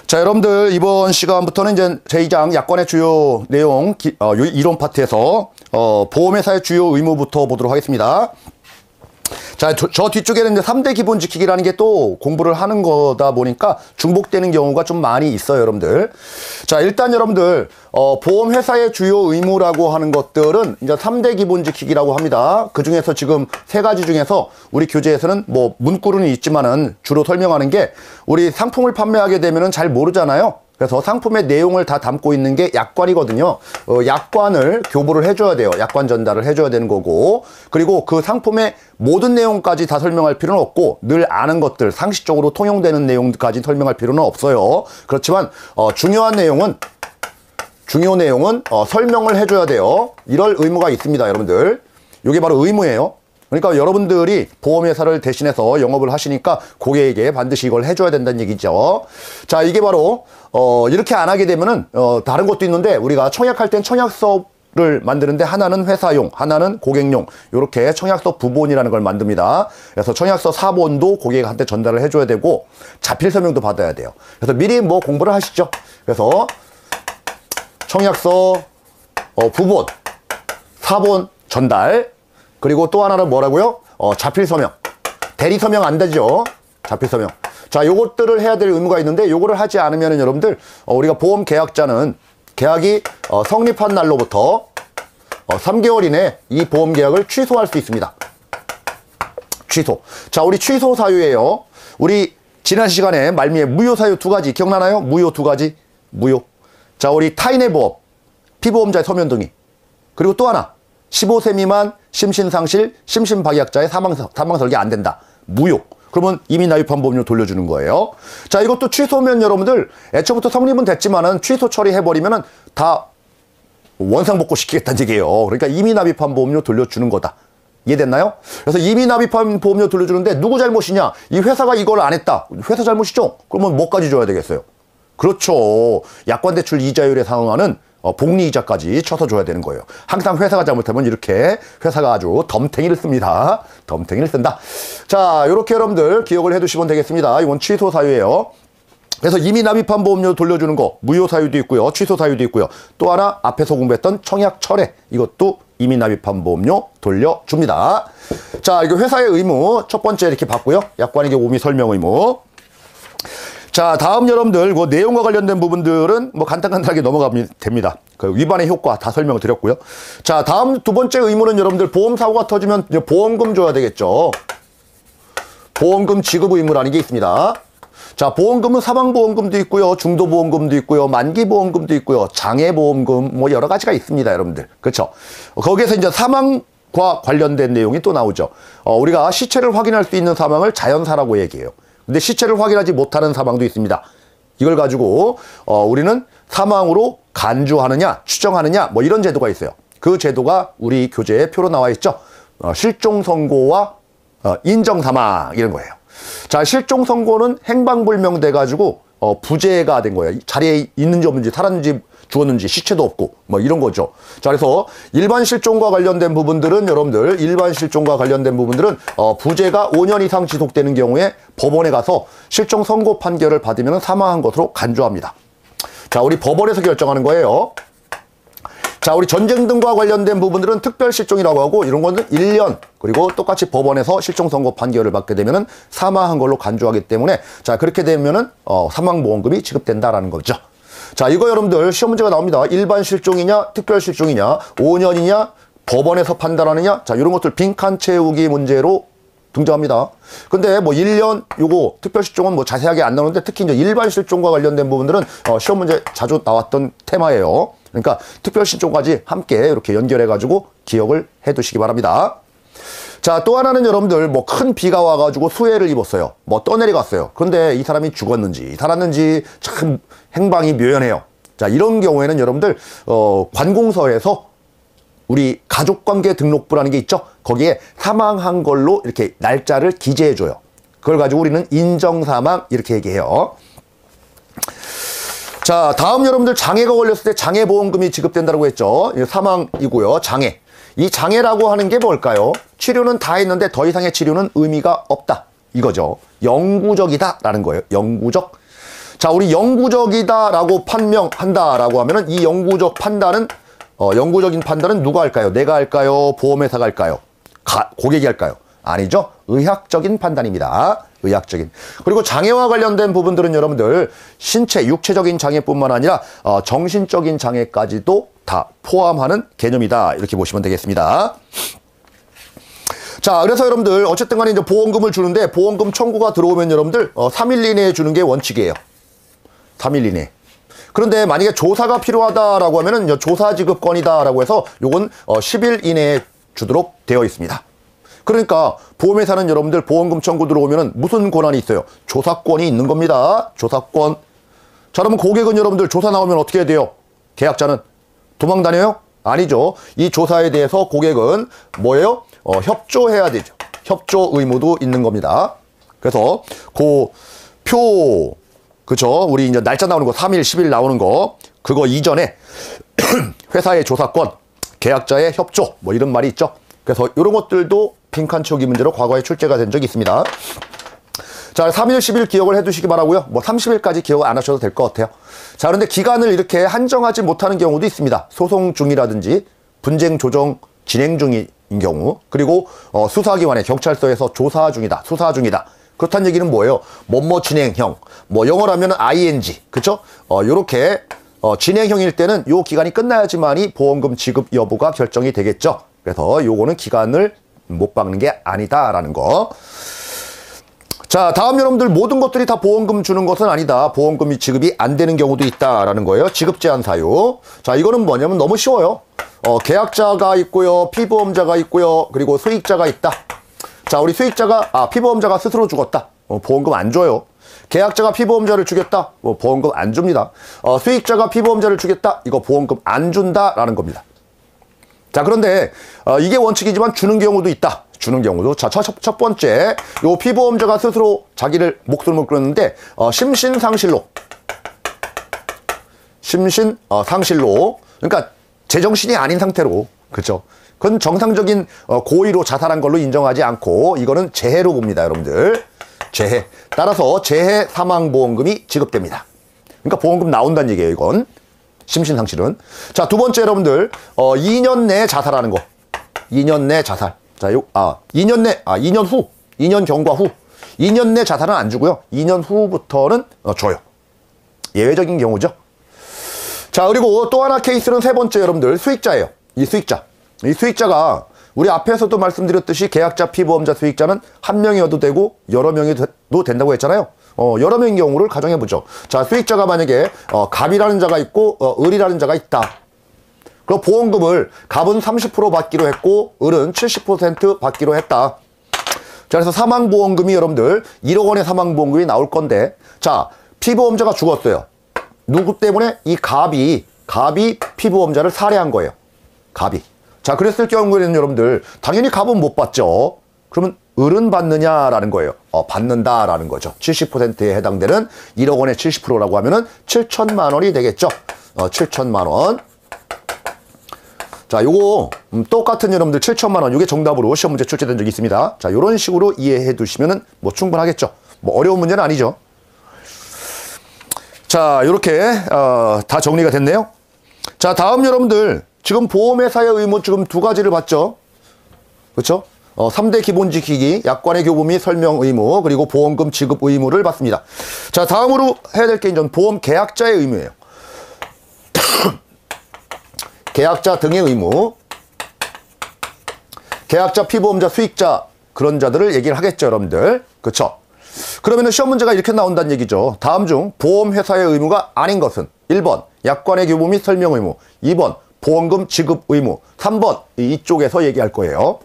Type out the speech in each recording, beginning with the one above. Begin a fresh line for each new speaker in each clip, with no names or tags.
자, 여러분들 이번 시간부터는 이제 제2장 약관의 주요 내용 이론 파트에서 보험회사의 주요 의무부터 보도록 하겠습니다. 자, 저 뒤쪽에는 이제 3대 기본 지키기라는 게 또 공부를 하는 거다 보니까 중복되는 경우가 좀 많이 있어요, 여러분들. 자, 일단 여러분들 보험회사의 주요 의무라고 하는 것들은 이제 3대 기본 지키기라고 합니다. 그 중에서 지금 3가지 중에서 우리 교재에서는 뭐 문구로는 있지만은 주로 설명하는 게 우리 상품을 판매하게 되면은 잘 모르잖아요. 그래서 상품의 내용을 다 담고 있는 게 약관이거든요. 약관을 교부를 해줘야 돼요. 약관 전달을 해줘야 되는 거고, 그리고 그 상품의 모든 내용까지 다 설명할 필요는 없고, 늘 아는 것들, 상식적으로 통용되는 내용까지 설명할 필요는 없어요. 그렇지만 중요 내용은 설명을 해줘야 돼요. 이럴 의무가 있습니다, 여러분들. 이게 바로 의무예요. 그러니까 여러분들이 보험회사를 대신해서 영업을 하시니까 고객에게 반드시 이걸 해줘야 된다는 얘기죠. 자, 이게 바로 이렇게 안 하게 되면은 다른 것도 있는데, 우리가 청약할 땐 청약서를 만드는데 하나는 회사용, 하나는 고객용, 이렇게 청약서 부본이라는 걸 만듭니다. 그래서 청약서 사본도 고객한테 전달을 해줘야 되고, 자필 서명도 받아야 돼요. 그래서 미리 뭐 공부를 하시죠. 그래서 청약서 부본, 사본 전달, 그리고 또 하나는 뭐라고요? 자필 서명. 대리 서명 안 되죠. 자필 서명. 자, 요것들을 해야 될 의무가 있는데, 요거를 하지 않으면 여러분들 우리가 보험 계약자는 계약이 성립한 날로부터 3개월 이내 이 보험 계약을 취소할 수 있습니다. 취소. 자, 우리 취소 사유예요. 우리 지난 시간에 말미에 무효 사유 2가지 기억나나요? 무효 2가지. 무효. 자, 우리 타인의 보험, 피보험자의 서면 동의. 그리고 또 하나, 15세 미만 심신상실 심신박약자의 사망 설계 안 된다. 무효. 그러면 이미 납입한 보험료 돌려주는 거예요. 자, 이것도 취소면 여러분들 애초부터 성립은 됐지만은 취소 처리해버리면은 다 원상복구 시키겠다는 얘기예요. 그러니까 이미 납입한 보험료 돌려주는 거다. 이해됐나요? 그래서 이미 납입한 보험료 돌려주는데 누구 잘못이냐? 이 회사가 이걸 안 했다. 회사 잘못이죠? 그러면 뭐까지 줘야 되겠어요? 그렇죠. 약관대출 이자율에 상응하는 복리이자까지 쳐서 줘야 되는 거예요. 항상 회사가 잘못하면 이렇게 회사가 아주 덤탱이를 씁니다. 덤탱이를 쓴다. 자, 이렇게 여러분들 기억을 해두시면 되겠습니다. 이건 취소 사유예요. 그래서 이미 납입한 보험료 돌려주는 거 무효 사유도 있고요. 취소 사유도 있고요. 또 하나 앞에서 공부했던 청약 철회, 이것도 이미 납입한 보험료 돌려줍니다. 자, 이거 회사의 의무 첫 번째 이렇게 봤고요. 약관에게 오미 설명 의무. 자, 다음 여러분들 그 내용과 관련된 부분들은 뭐 간단하게 넘어가면 됩니다. 그 위반의 효과 다 설명을 드렸고요. 자, 다음 두 번째 의무는 여러분들 보험사고가 터지면 보험금 줘야 되겠죠. 보험금 지급 의무라는 게 있습니다. 자, 보험금은 사망보험금도 있고요, 중도보험금도 있고요, 만기보험금도 있고요, 장애보험금 뭐 여러 가지가 있습니다, 여러분들. 그렇죠? 거기에서 이제 사망과 관련된 내용이 또 나오죠. 우리가 시체를 확인할 수 있는 사망을 자연사라고 얘기해요. 근데 시체를 확인하지 못하는 사망도 있습니다. 이걸 가지고 우리는 사망으로 간주하느냐 추정하느냐 뭐 이런 제도가 있어요. 그 제도가 우리 교재에 표로 나와 있죠. 실종선고와 인정사망 이런 거예요. 자, 실종선고는 행방불명 돼가지고 부재가 된 거예요. 자리에 있는지 없는지, 살았는지 죽었는지, 시체도 없고 뭐 이런 거죠. 자, 그래서 일반 실종과 관련된 부분들은 여러분들 부재가 5년 이상 지속되는 경우에 법원에 가서 실종 선고 판결을 받으면 사망한 것으로 간주합니다. 자, 우리 법원에서 결정하는 거예요. 자, 우리 전쟁 등과 관련된 부분들은 특별실종이라고 하고, 이런 거는 1년, 그리고 똑같이 법원에서 실종 선고 판결을 받게 되면은 사망한 걸로 간주하기 때문에, 자, 그렇게 되면은 사망보험금이 지급된다라는 거죠. 자, 이거 여러분들 시험 문제가 나옵니다. 일반 실종이냐 특별 실종이냐, 5년이냐 법원에서 판단하느냐, 자, 이런 것들 빈칸 채우기 문제로 등장합니다. 근데 뭐 1년 요거 특별 실종은 뭐 자세하게 안 나오는데, 특히 이제 일반 실종과 관련된 부분들은 시험 문제 자주 나왔던 테마예요. 그러니까 특별 실종까지 함께 이렇게 연결해 가지고 기억을 해 두시기 바랍니다. 자, 또 하나는 여러분들 뭐 큰 비가 와가지고 수해를 입었어요. 뭐 떠내려갔어요. 그런데 이 사람이 죽었는지 살았는지 참 행방이 묘연해요. 자, 이런 경우에는 여러분들 관공서에서 우리 가족관계 등록부라는 게 있죠. 거기에 사망한 걸로 이렇게 날짜를 기재해줘요. 그걸 가지고 우리는 인정사망 이렇게 얘기해요. 자, 다음 여러분들 장애가 걸렸을 때 장애보험금이 지급된다고 했죠. 사망이고요. 장애. 이 장애라고 하는 게 뭘까요? 치료는 다 했는데 더 이상의 치료는 의미가 없다. 이거죠. 영구적이다 라는 거예요. 영구적. 자, 우리 영구적이다라고 판명한다라고 하면은 이 영구적 판단은 영구적인 판단은 누가 할까요? 내가 할까요? 보험회사가 할까요? 고객이 할까요? 아니죠. 의학적인 판단입니다. 의학적인. 그리고 장애와 관련된 부분들은 여러분들 신체, 육체적인 장애뿐만 아니라 정신적인 장애까지도 다 포함하는 개념이다. 이렇게 보시면 되겠습니다. 자, 그래서 여러분들 어쨌든 간에 이제 보험금을 주는데 보험금 청구가 들어오면 여러분들 3일 이내에 주는 게 원칙이에요. 3일 이내. 그런데 만약에 조사가 필요하다라고 하면은 조사 지급권이다라고 해서 요건 10일 이내에 주도록 되어 있습니다. 그러니까 보험회사는 여러분들 보험금 청구 들어오면은 무슨 권한이 있어요? 조사권이 있는 겁니다. 조사권. 자, 그러면 고객은 여러분들 조사 나오면 어떻게 해야 돼요? 계약자는 도망 다녀요? 아니죠. 이 조사에 대해서 고객은 뭐예요? 협조해야 되죠. 협조 의무도 있는 겁니다. 그래서 그쵸? 우리 이제 날짜 나오는 거 3일, 10일 나오는 거 그거 이전에 회사의 조사권, 계약자의 협조 뭐 이런 말이 있죠. 그래서 이런 것들도 빈칸 채우기 문제로 과거에 출제가 된 적이 있습니다. 자, 3일, 10일 기억을 해두시기 바라고요. 뭐 30일까지 기억 안 하셔도 될 것 같아요. 자, 그런데 기간을 이렇게 한정하지 못하는 경우도 있습니다. 소송 중이라든지 분쟁 조정 진행 중인 경우, 그리고 수사기관에 경찰서에서 조사 중이다, 수사 중이다. 그렇다는 얘기는 뭐예요? 뭐뭐 진행형, 뭐 영어로 하면 ing, 그쵸? 요렇게 진행형일 때는 요 기간이 끝나야지만이 보험금 지급 여부가 결정이 되겠죠. 그래서 요거는 기간을 못 박는 게 아니다라는 거. 자, 다음 여러분들 모든 것들이 다 보험금 주는 것은 아니다. 보험금이 지급이 안 되는 경우도 있다라는 거예요. 지급 제한 사유. 자, 이거는 뭐냐면 너무 쉬워요. 계약자가 있고요, 피보험자가 있고요, 그리고 수익자가 있다. 자, 우리 수익자가 피보험자가 스스로 죽었다. 보험금 안 줘요. 계약자가 피보험자를 주겠다. 보험금 안 줍니다. 수익자가 피보험자를 주겠다. 이거 보험금 안 준다라는 겁니다. 자, 그런데 이게 원칙이지만 주는 경우도 있다. 주는 경우도. 자, 첫 번째, 요 피보험자가 스스로 자기를 목숨을 끊었는데 심신상실로. 심신상실로. 그러니까 제정신이 아닌 상태로. 그렇죠? 그건 정상적인 고의로 자살한 걸로 인정하지 않고 이거는 재해로 봅니다, 여러분들. 재해. 따라서 재해 사망보험금이 지급됩니다. 그러니까 보험금 나온다는 얘기예요, 이건. 심신상실은. 자, 두 번째 여러분들 2년 내에 자살하는 거. 2년 내 자살. 자, 2년 후. 2년 경과 후. 2년 내 자살은 안 주고요. 2년 후부터는 줘요. 예외적인 경우죠. 자, 그리고 또 하나 케이스는 세 번째 여러분들 수익자예요. 이 수익자가 우리 앞에서도 말씀드렸듯이 계약자, 피보험자, 수익자는 한 명이어도 되고 여러 명이도 된다고 했잖아요. 여러 명의 경우를 가정해보죠. 자, 수익자가 만약에 갑이라는 자가 있고 을이라는 자가 있다. 그럼 보험금을 갑은 30% 받기로 했고 을은 70% 받기로 했다. 자, 그래서 사망보험금이 여러분들 1억 원의 사망보험금이 나올 건데, 자, 피보험자가 죽었어요. 누구 때문에? 이 갑이 피보험자를 살해한 거예요. 갑이. 자, 그랬을 경우에는 여러분들 당연히 갑은 못 받죠. 그러면 을은 받느냐라는 거예요. 받는다라는 거죠. 70%에 해당되는 1억 원의 70%라고 하면은 7천만 원이 되겠죠. 7천만 원. 자, 요거 똑같은 여러분들 7천만 원, 요게 정답으로 시험 문제 출제된 적이 있습니다. 자, 요런 식으로 이해해 두시면은 뭐 충분하겠죠. 뭐 어려운 문제는 아니죠. 자, 요렇게 다 정리가 됐네요. 자, 다음 여러분들 지금 보험회사의 의무 지금 두 가지를 봤죠. 그렇죠? 3대 기본 지키기, 약관의 교부 및 설명 의무, 그리고 보험금 지급 의무를 봤습니다. 자, 다음으로 해야 될 게 이제 보험 계약자의 의무예요. 계약자 등의 의무. 계약자, 피보험자, 수익자 그런 자들을 얘기를 하겠죠, 여러분들. 그렇죠? 그러면은 시험 문제가 이렇게 나온다는 얘기죠. 다음 중 보험회사의 의무가 아닌 것은 1번 약관의 교부 및 설명 의무, 2번 보험금 지급 의무, 3번 이쪽에서 얘기할 거예요.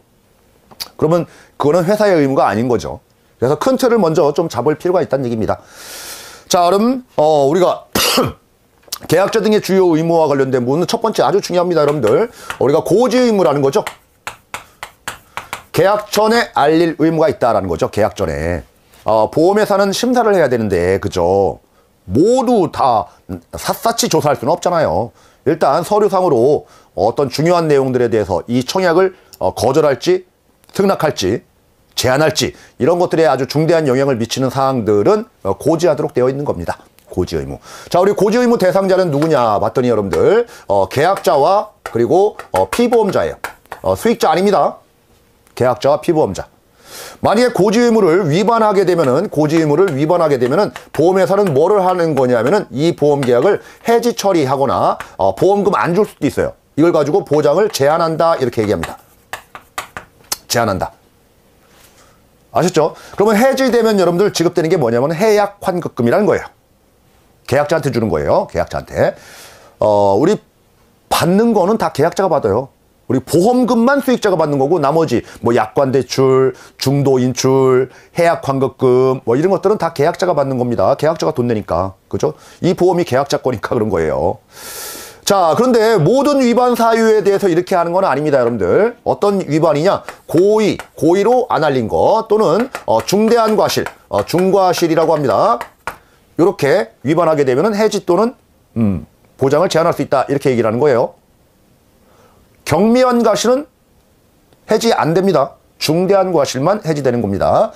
그러면 그거는 회사의 의무가 아닌 거죠. 그래서 큰 틀을 먼저 좀 잡을 필요가 있다는 얘기입니다. 자, 그럼 우리가 계약자 등의 주요 의무와 관련된 부분은 첫 번째 아주 중요합니다, 여러분들. 우리가 고지 의무라는 거죠. 계약 전에 알릴 의무가 있다라는 거죠. 계약 전에. 보험회사는 심사를 해야 되는데, 그죠? 모두 다 샅샅이 조사할 수는 없잖아요. 일단 서류상으로 어떤 중요한 내용들에 대해서 이 청약을 거절할지 승낙할지 제한할지 이런 것들에 아주 중대한 영향을 미치는 사항들은 고지하도록 되어 있는 겁니다. 고지 의무. 자, 우리 고지 의무 대상자는 누구냐 봤더니 여러분들 계약자와 그리고 피보험자예요. 수익자 아닙니다. 계약자와 피보험자. 만약에 고지 의무를 위반하게 되면은 보험회사는 뭐를 하는 거냐면은 이 보험 계약을 해지 처리하거나 보험금 안 줄 수도 있어요. 이걸 가지고 보장을 제한한다 이렇게 얘기합니다. 제한한다. 아셨죠? 그러면 해지되면 여러분들 지급되는 게 뭐냐면 해약 환급금이라는 거예요. 계약자한테 주는 거예요. 계약자한테. 우리 받는 거는 다 계약자가 받아요. 우리 보험금만 수익자가 받는 거고 나머지 뭐 약관대출, 중도인출, 해약 환급금 뭐 이런 것들은 다 계약자가 받는 겁니다. 계약자가 돈 내니까. 그죠? 이 보험이 계약자 거니까 그런 거예요. 자, 그런데 모든 위반 사유에 대해서 이렇게 하는 건 아닙니다, 여러분들. 어떤 위반이냐? 고의로 안 알린 거 또는 중대한 과실, 중과실이라고 합니다. 이렇게 위반하게 되면은 해지 또는 보장을 제한할 수 있다 이렇게 얘기를 하는 거예요. 경미한 과실은 해지 안 됩니다. 중대한 과실만 해지되는 겁니다.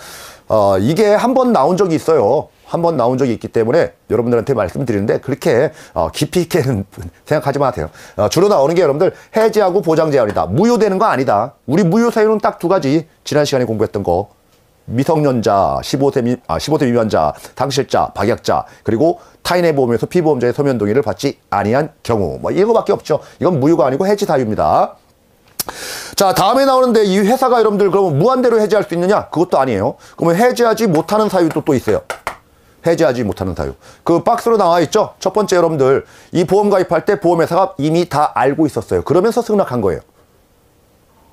이게 한 번 나온 적이 있어요. 한 번 나온 적이 있기 때문에 여러분들한테 말씀드리는데 그렇게 깊이 있게는 생각하지 마세요. 주로 나오는 게 여러분들 해지하고 보장 제한이다. 무효되는 거 아니다. 우리 무효 사유는 딱 두 가지. 지난 시간에 공부했던 거. 미성년자, 15세 미만자, 당실자, 박약자, 그리고 타인의 보험에서 피보험자의 서면 동의를 받지 아니한 경우. 뭐 이거밖에 없죠. 이건 무효가 아니고 해지 사유입니다. 자, 다음에 나오는데 이 회사가 여러분들 그러면 무한대로 해지할 수 있느냐? 그것도 아니에요. 그러면 해지하지 못하는 사유도 또 있어요. 해지하지 못하는 사유. 그 박스로 나와 있죠? 첫 번째 여러분들 이 보험 가입할 때 보험회사가 이미 다 알고 있었어요. 그러면서 승낙한 거예요.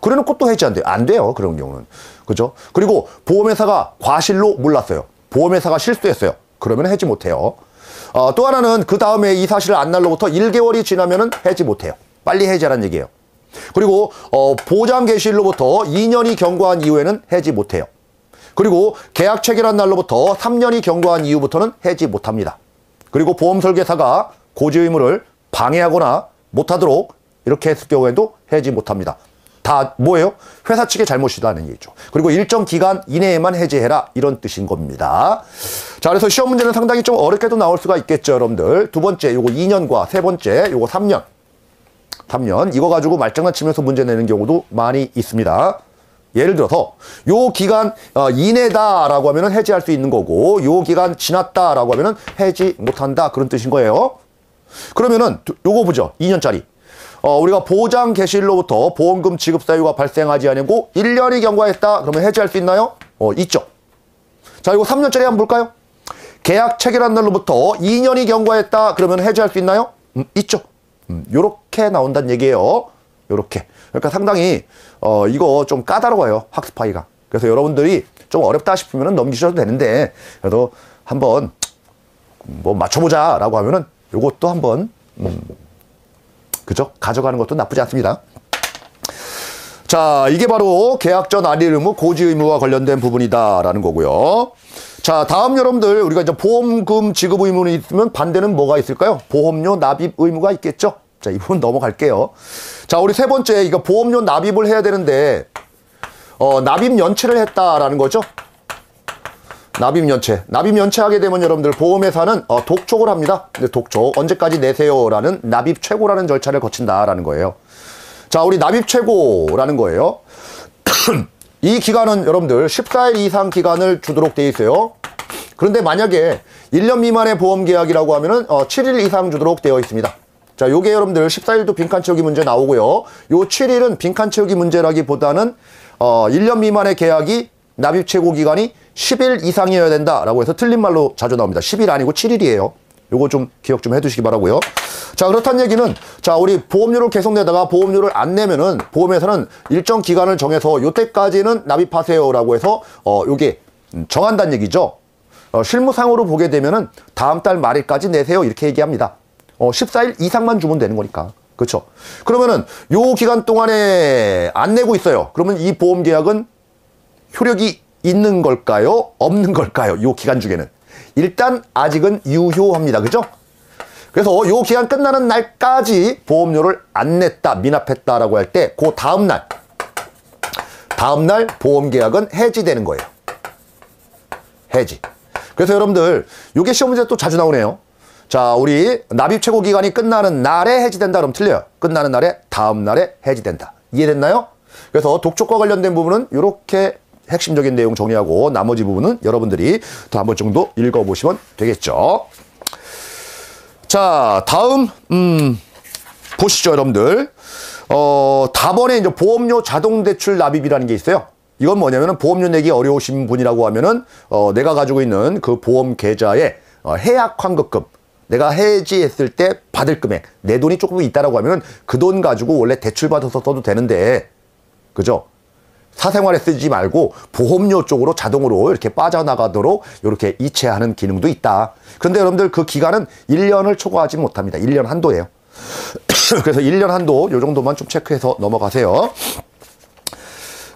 그래놓고 또 해지한대요. 안 돼요. 그런 경우는. 그죠? 그리고 보험회사가 과실로 몰랐어요. 보험회사가 실수했어요. 그러면 해지 못해요. 또 하나는 그 다음에 이 사실을 안 날로부터 1개월이 지나면은 해지 못해요. 빨리 해지하라는 얘기예요. 그리고 보장 개시일로부터 2년이 경과한 이후에는 해지 못해요. 그리고 계약 체결한 날로부터 3년이 경과한 이후부터는 해지 못합니다. 그리고 보험 설계사가 고지 의무를 방해하거나 못하도록 이렇게 했을 경우에도 해지 못합니다. 다 뭐예요? 회사 측의 잘못이라는 얘기죠. 그리고 일정 기간 이내에만 해지해라 이런 뜻인 겁니다. 자, 그래서 시험 문제는 상당히 좀 어렵게도 나올 수가 있겠죠, 여러분들. 두 번째 요거 2년과 세 번째 요거 3년. 3년 이거 가지고 말장난 치면서 문제 내는 경우도 많이 있습니다. 예를 들어서 요 기간 이내다라고 하면은 해지할 수 있는 거고 요 기간 지났다라고 하면은 해지 못한다 그런 뜻인 거예요. 그러면은 요거 보죠. 2년짜리. 우리가 보장 개시일로부터 보험금 지급 사유가 발생하지 않고 1년이 경과했다. 그러면 해지할 수 있나요? 있죠. 자, 이거 3년짜리 한번 볼까요? 계약 체결한 날로부터 2년이 경과했다. 그러면 해지할 수 있나요? 있죠. 요렇게 나온다는 얘기예요. 요렇게. 그러니까 상당히 이거 좀 까다로워요. 학습하기가. 그래서 여러분들이 좀 어렵다 싶으면 넘기셔도 되는데 그래도 한번 뭐 맞춰보자 라고 하면은 요것도 한번 그죠? 가져가는 것도 나쁘지 않습니다. 자, 이게 바로 계약 전 알릴 의무, 고지 의무와 관련된 부분이다라는 거고요. 자, 다음 여러분들 우리가 이제 보험금 지급 의무는 있으면 반대는 뭐가 있을까요? 보험료 납입 의무가 있겠죠? 자, 이 부분 넘어갈게요. 자, 우리 세 번째 이거 보험료 납입을 해야 되는데 납입 연체를 했다라는 거죠. 납입 연체하게 되면 여러분들 보험회사는 독촉을 합니다. 근데 독촉 언제까지 내세요라는 납입 최고라는 절차를 거친다라는 거예요. 자, 우리 납입 최고라는 거예요. 이 기간은 여러분들 14일 이상 기간을 주도록 돼 있어요. 그런데 만약에 1년 미만의 보험 계약이라고 하면은 7일 이상 주도록 되어 있습니다. 자, 요게 여러분들 14일도 빈칸 채우기 문제 나오고요. 요 7일은 빈칸 채우기 문제라기보다는 1년 미만의 계약이 납입 최고 기간이 10일 이상이어야 된다라고 해서 틀린 말로 자주 나옵니다. 10일 아니고 7일이에요. 요거 좀 기억 좀 해두시기 바라고요. 자, 그렇다는 얘기는 자, 우리 보험료를 계속 내다가 보험료를 안 내면은 보험회사는 일정 기간을 정해서 요때까지는 납입하세요라고 해서 요게 정한다는 얘기죠. 실무상으로 보게 되면은 다음 달 말일까지 내세요 이렇게 얘기합니다. 14일 이상만 주면 되는 거니까. 그렇죠? 그러면은 요 기간 동안에 안 내고 있어요. 그러면 이 보험 계약은 효력이 있는 걸까요? 없는 걸까요? 요 기간 중에는. 일단 아직은 유효합니다. 그죠? 그래서 요 기간 끝나는 날까지 보험료를 안 냈다, 미납했다라고 할 때 그 다음날 보험 계약은 해지되는 거예요. 해지. 그래서 여러분들 요게 시험 문제 또 자주 나오네요. 자, 우리 납입 최고 기간이 끝나는 날에 해지된다 그러면 틀려요. 끝나는 날에 다음 날에 해지된다. 이해됐나요? 그래서 독촉과 관련된 부분은 이렇게 핵심적인 내용 정리하고 나머지 부분은 여러분들이 더 한 번 정도 읽어보시면 되겠죠. 자, 다음 보시죠, 여러분들. 다번에 이제 보험료 자동대출 납입이라는 게 있어요. 이건 뭐냐면은 보험료 내기 어려우신 분이라고 하면은 내가 가지고 있는 그 보험 계좌에 해약 환급금, 내가 해지했을 때 받을 금액, 내 돈이 조금 있다라고 하면은 그 돈 가지고 원래 대출 받아서 써도 되는데, 그죠? 사생활에 쓰지 말고 보험료 쪽으로 자동으로 이렇게 빠져나가도록 이렇게 이체하는 기능도 있다. 그런데 여러분들 그 기간은 1년을 초과하지 못합니다. 1년 한도예요. 그래서 1년 한도 요 정도만 좀 체크해서 넘어가세요.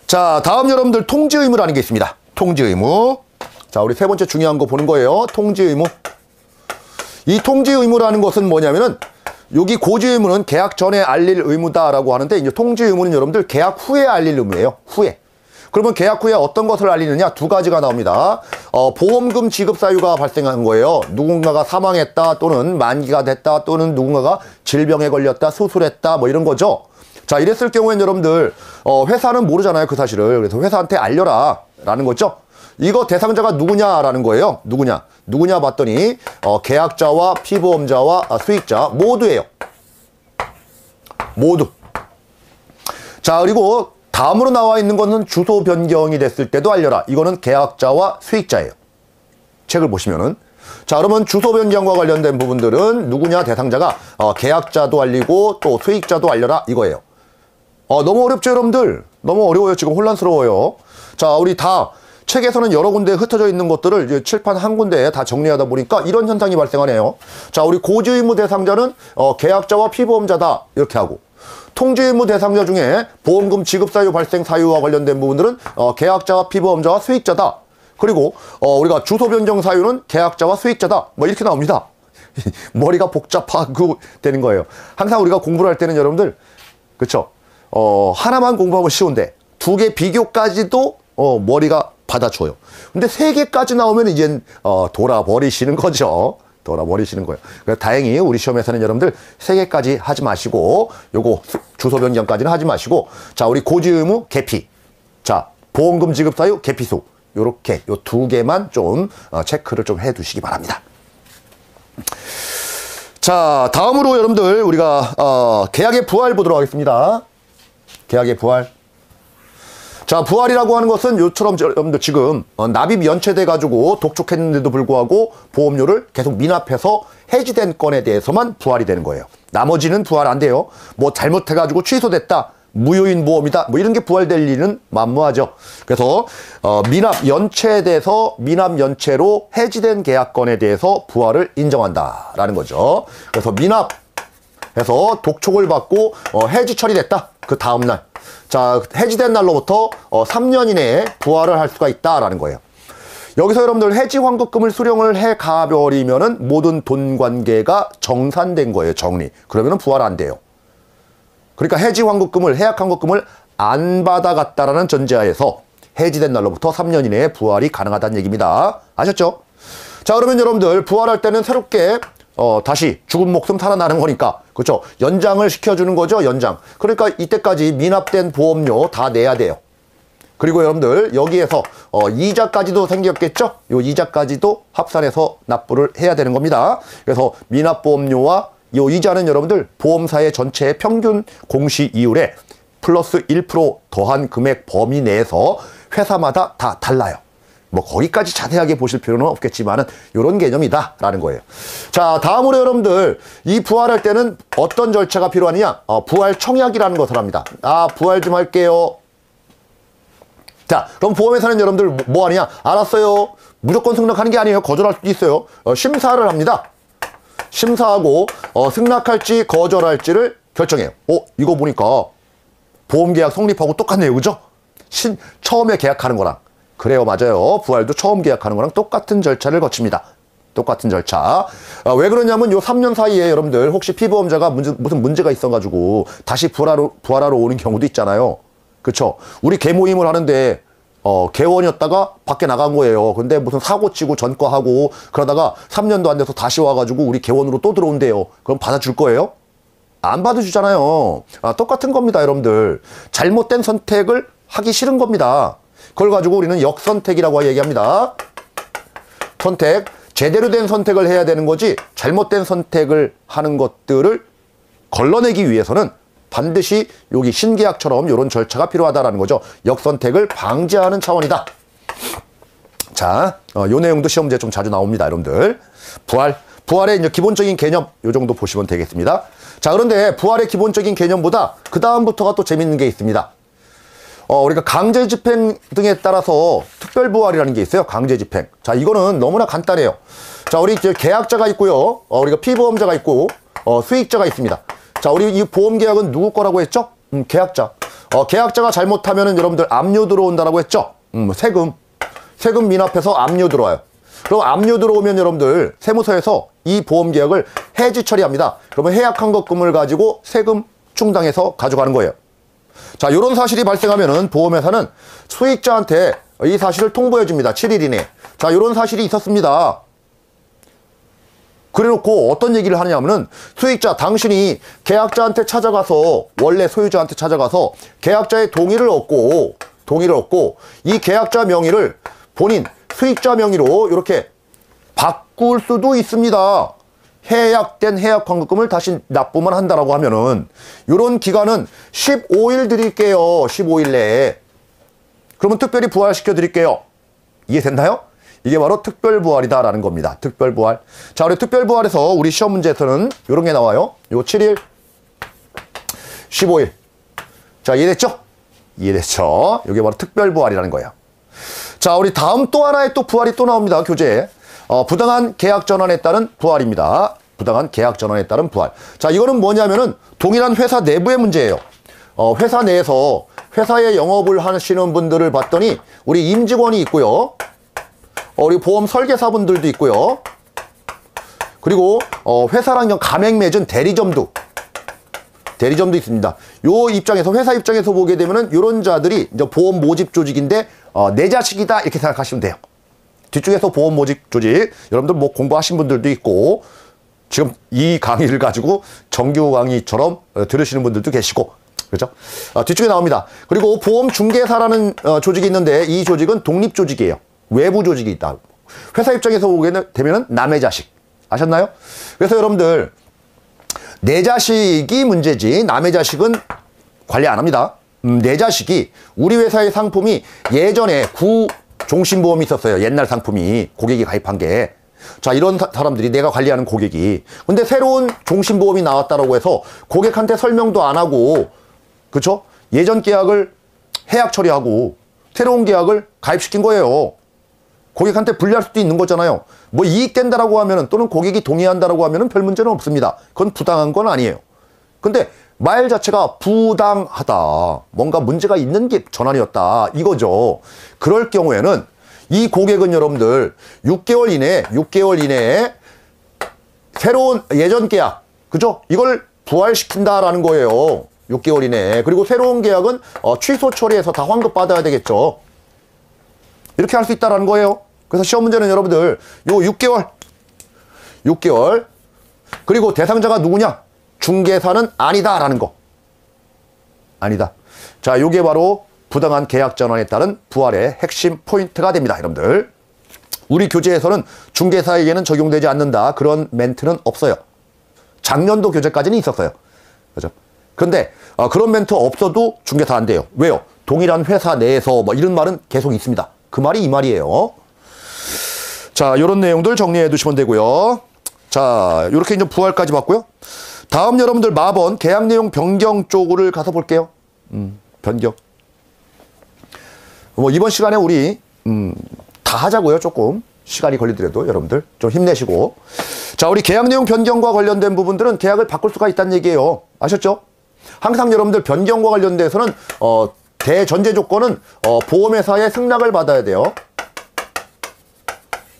자, 다음 여러분들 통지 의무라는 게 있습니다. 통지 의무. 자, 우리 세 번째 중요한 거 보는 거예요. 통지 의무. 이 통지 의무라는 것은 뭐냐면은 여기 고지 의무는 계약 전에 알릴 의무다라고 하는데 이제 통지 의무는 여러분들 계약 후에 알릴 의무예요. 후에. 그러면 계약 후에 어떤 것을 알리느냐? 두 가지가 나옵니다. 보험금 지급 사유가 발생한 거예요. 누군가가 사망했다 또는 만기가 됐다 또는 누군가가 질병에 걸렸다 수술했다 뭐 이런 거죠. 자, 이랬을 경우엔 여러분들 회사는 모르잖아요, 그 사실을. 그래서 회사한테 알려라 라는 거죠. 이거 대상자가 누구냐라는 거예요. 누구냐 봤더니 계약자와 피보험자와 수익자 모두예요. 모두. 자, 그리고 다음으로 나와 있는 것은 주소 변경이 됐을 때도 알려라. 이거는 계약자와 수익자예요. 책을 보시면은. 자, 그러면 주소 변경과 관련된 부분들은 누구냐 대상자가 계약자도 알리고 또 수익자도 알려라 이거예요. 너무 어렵죠, 여러분들? 너무 어려워요. 지금 혼란스러워요. 자, 우리 다 책에서는 여러 군데에 흩어져 있는 것들을 이제 칠판 한 군데에 다 정리하다 보니까 이런 현상이 발생하네요. 자, 우리 고지 의무 대상자는 계약자와 피보험자다 이렇게 하고, 통지 의무 대상자 중에 보험금 지급 사유 발생 사유와 관련된 부분들은 계약자와 피보험자와 수익자다. 그리고 우리가 주소 변경 사유는 계약자와 수익자다. 뭐 이렇게 나옵니다. 머리가 복잡하고 되는 거예요. 항상 우리가 공부를 할 때는 여러분들, 그렇죠? 하나만 공부하면 쉬운데 두 개 비교까지도 머리가 받아줘요. 근데 세 개까지 나오면 이젠 돌아버리시는 거죠. 돌아버리시는 거예요. 그래서 다행히 우리 시험에서는 여러분들 세 개까지 하지 마시고, 요거 주소 변경까지는 하지 마시고, 자, 우리 고지 의무 개피, 자, 보험금 지급 사유 개피수, 요렇게 요 두 개만 좀 체크를 좀 해 두시기 바랍니다. 자, 다음으로 여러분들 우리가 계약의 부활 보도록 하겠습니다. 계약의 부활. 자, 부활이라고 하는 것은 요처럼 여러분들 지금 납입 연체돼 가지고 독촉했는데도 불구하고 보험료를 계속 미납해서 해지된 건에 대해서만 부활이 되는 거예요. 나머지는 부활 안 돼요. 뭐 잘못해 가지고 취소됐다, 무효인 보험이다, 뭐 이런 게 부활될 일은 만무하죠. 그래서 미납 연체돼서 미납 연체로 해지된 계약건에 대해서 부활을 인정한다라는 거죠. 그래서 미납해서 독촉을 받고 해지 처리됐다. 그 다음 날, 자, 해지된 날로부터 3년 이내에 부활을 할 수가 있다라는 거예요. 여기서 여러분들 해지 환급금을 수령을 해 가버리면은 모든 돈 관계가 정산된 거예요. 정리. 그러면은 부활 안 돼요. 그러니까 해지 환급금을, 해약 환급금을 안 받아갔다라는 전제하에서 해지된 날로부터 3년 이내에 부활이 가능하다는 얘기입니다. 아셨죠? 자, 그러면 여러분들 부활할 때는 새롭게 다시 죽은 목숨 살아나는 거니까, 그렇죠? 연장을 시켜주는 거죠, 연장. 그러니까 이때까지 미납된 보험료 다 내야 돼요. 그리고 여러분들 여기에서 이자까지도 생겼겠죠? 요 이자까지도 합산해서 납부를 해야 되는 겁니다. 그래서 미납보험료와 요 이자는 여러분들 보험사의 전체의 평균 공시 이율에 플러스 1% 더한 금액 범위 내에서 회사마다 다 달라요. 뭐 거기까지 자세하게 보실 필요는 없겠지만은 이런 개념이다라는 거예요. 자, 다음으로 여러분들 이 부활할 때는 어떤 절차가 필요하느냐? 부활 청약이라는 것을 합니다. 부활 좀 할게요. 자, 그럼 보험회사는 여러분들 뭐 하느냐? 알았어요. 무조건 승낙하는 게 아니에요. 거절할 수도 있어요. 심사를 합니다. 심사하고 승낙할지 거절할지를 결정해요. 이거 보니까 보험계약 성립하고 똑같네요. 그죠? 처음에 계약하는 거랑. 그래요, 맞아요. 부활도 처음 계약하는 거랑 똑같은 절차를 거칩니다. 똑같은 절차. 왜 그러냐면 요 3년 사이에 여러분들 혹시 피보험자가 무슨 문제가 있어가지고 다시 부활하러 오는 경우도 있잖아요. 그쵸? 우리 개모임을 하는데 개원이었다가 밖에 나간 거예요. 근데 무슨 사고 치고 전과하고 그러다가 3년도 안 돼서 다시 와가지고 우리 개원으로 또 들어온대요. 그럼 받아줄 거예요? 안 받아주잖아요. 똑같은 겁니다, 여러분들. 잘못된 선택을 하기 싫은 겁니다. 그걸 가지고 우리는 역선택이라고 얘기합니다. 선택, 제대로 된 선택을 해야 되는 거지 잘못된 선택을 하는 것들을 걸러내기 위해서는 반드시 여기 신계약처럼 이런 절차가 필요하다는 거죠. 역선택을 방지하는 차원이다. 자, 요 내용도 시험 문제 좀 자주 나옵니다, 여러분들. 부활의 이제 기본적인 개념 요 정도 보시면 되겠습니다. 자, 그런데 부활의 기본적인 개념보다 그 다음부터가 또 재밌는 게 있습니다. 우리가 강제 집행 등에 따라서 특별 부활이라는 게 있어요. 강제 집행. 자, 이거는 너무나 간단해요. 자, 우리 이제 계약자가 있고요. 우리가 피보험자가 있고 수익자가 있습니다. 자, 우리 이 보험 계약은 누구 거라고 했죠? 계약자. 계약자가 잘못하면은 여러분들 압류 들어온다라고 했죠? 세금 미납해서 압류 들어와요. 그럼 압류 들어오면 여러분들 세무서에서 이 보험 계약을 해지 처리합니다. 그러면 해약한 것금을 가지고 세금 충당해서 가져가는 거예요. 자, 이런 사실이 발생하면은 보험회사는 수익자한테 이 사실을 통보해 줍니다. 7일 이내. 자, 이런 사실이 있었습니다. 그래 놓고 어떤 얘기를 하냐면은 수익자, 당신이 계약자한테 찾아가서 원래 소유자한테 찾아가서 계약자의 동의를 얻고 이 계약자 명의를 본인 수익자 명의로 이렇게 바꿀 수도 있습니다. 해약된 해약환급금을 다시 납부만 한다라고 하면은 이런 기간은 15일 드릴게요. 15일 내에. 그러면 특별히 부활시켜 드릴게요. 이해됐나요? 이게 바로 특별부활이다라는 겁니다. 특별부활. 자, 우리 특별부활에서 우리 시험 문제에서는 이런 게 나와요. 요 7일, 15일. 자, 이해됐죠? 이해됐죠? 이게 바로 특별부활이라는 거예요. 자, 우리 다음 또 하나의 또 부활이 또 나옵니다. 교재에. 부당한 계약 전환에 따른 부활입니다. 부당한 계약 전환에 따른 부활. 자, 이거는 뭐냐면은 동일한 회사 내부의 문제예요. 회사 내에서 회사에 영업을 하시는 분들을 봤더니 우리 임직원이 있고요. 우리 보험 설계사분들도 있고요. 그리고 회사랑 가맹 맺은 대리점도 있습니다. 요 입장에서 회사 입장에서 보게 되면은 요런 자들이 이제 보험 모집 조직인데 내 자식이다 이렇게 생각하시면 돼요. 뒤쪽에서 보험 모집 조직, 여러분들 뭐 공부하신 분들도 있고 지금 이 강의를 가지고 정규 강의처럼 들으시는 분들도 계시고, 그렇죠? 뒤쪽에 나옵니다. 그리고 보험 중개사라는 조직이 있는데 이 조직은 독립 조직이에요. 외부 조직이 있다. 회사 입장에서 보게 되면은 남의 자식. 아셨나요? 그래서 여러분들 내 자식이 문제지 남의 자식은 관리 안 합니다. 내 자식이 우리 회사의 상품이 예전에 구종신보험이 있었어요. 옛날 상품이 고객이 가입한 게. 자, 이런 사람들이 내가 관리하는 고객이. 근데 새로운 종신보험이 나왔다라고 해서 고객한테 설명도 안 하고, 그쵸? 예전 계약을 해약 처리하고 새로운 계약을 가입시킨 거예요. 고객한테 불리할 수도 있는 거잖아요. 뭐 이익 된다라고 하면은 또는 고객이 동의한다라고 하면은 별 문제는 없습니다. 그건 부당한 건 아니에요. 근데 말 자체가 부당하다. 뭔가 문제가 있는 게 전환이었다. 이거죠. 그럴 경우에는 이 고객은 여러분들 6개월 이내에 새로운 예전 계약, 그죠? 이걸 부활시킨다라는 거예요. 6개월 이내에. 그리고 새로운 계약은 취소 처리해서 다 환급 받아야 되겠죠. 이렇게 할 수 있다라는 거예요. 그래서 시험 문제는 여러분들 요 6개월 그리고 대상자가 누구냐? 중개사는 아니다라는 거. 아니다. 자, 요게 바로 부당한 계약 전환에 따른 부활의 핵심 포인트가 됩니다, 여러분들. 우리 교재에서는 중개사에게는 적용되지 않는다. 그런 멘트는 없어요. 작년도 교재까지는 있었어요. 그죠? 그런데 그런 멘트 없어도 중개사 안 돼요. 왜요? 동일한 회사 내에서 뭐 이런 말은 계속 있습니다. 그 말이 이 말이에요. 자, 이런 내용들 정리해 두시면 되고요. 자, 이렇게 이제 부활까지 봤고요. 다음 여러분들 마번 계약 내용 변경 쪽을 가서 볼게요. 변경. 뭐 이번 시간에 우리 다 하자고요. 조금 시간이 걸리더라도 여러분들 좀 힘내시고. 자, 우리 계약 내용 변경과 관련된 부분들은 계약을 바꿀 수가 있다는 얘기예요. 아셨죠? 항상 여러분들 변경과 관련돼서는 대전제 조건은 보험회사의 승낙을 받아야 돼요.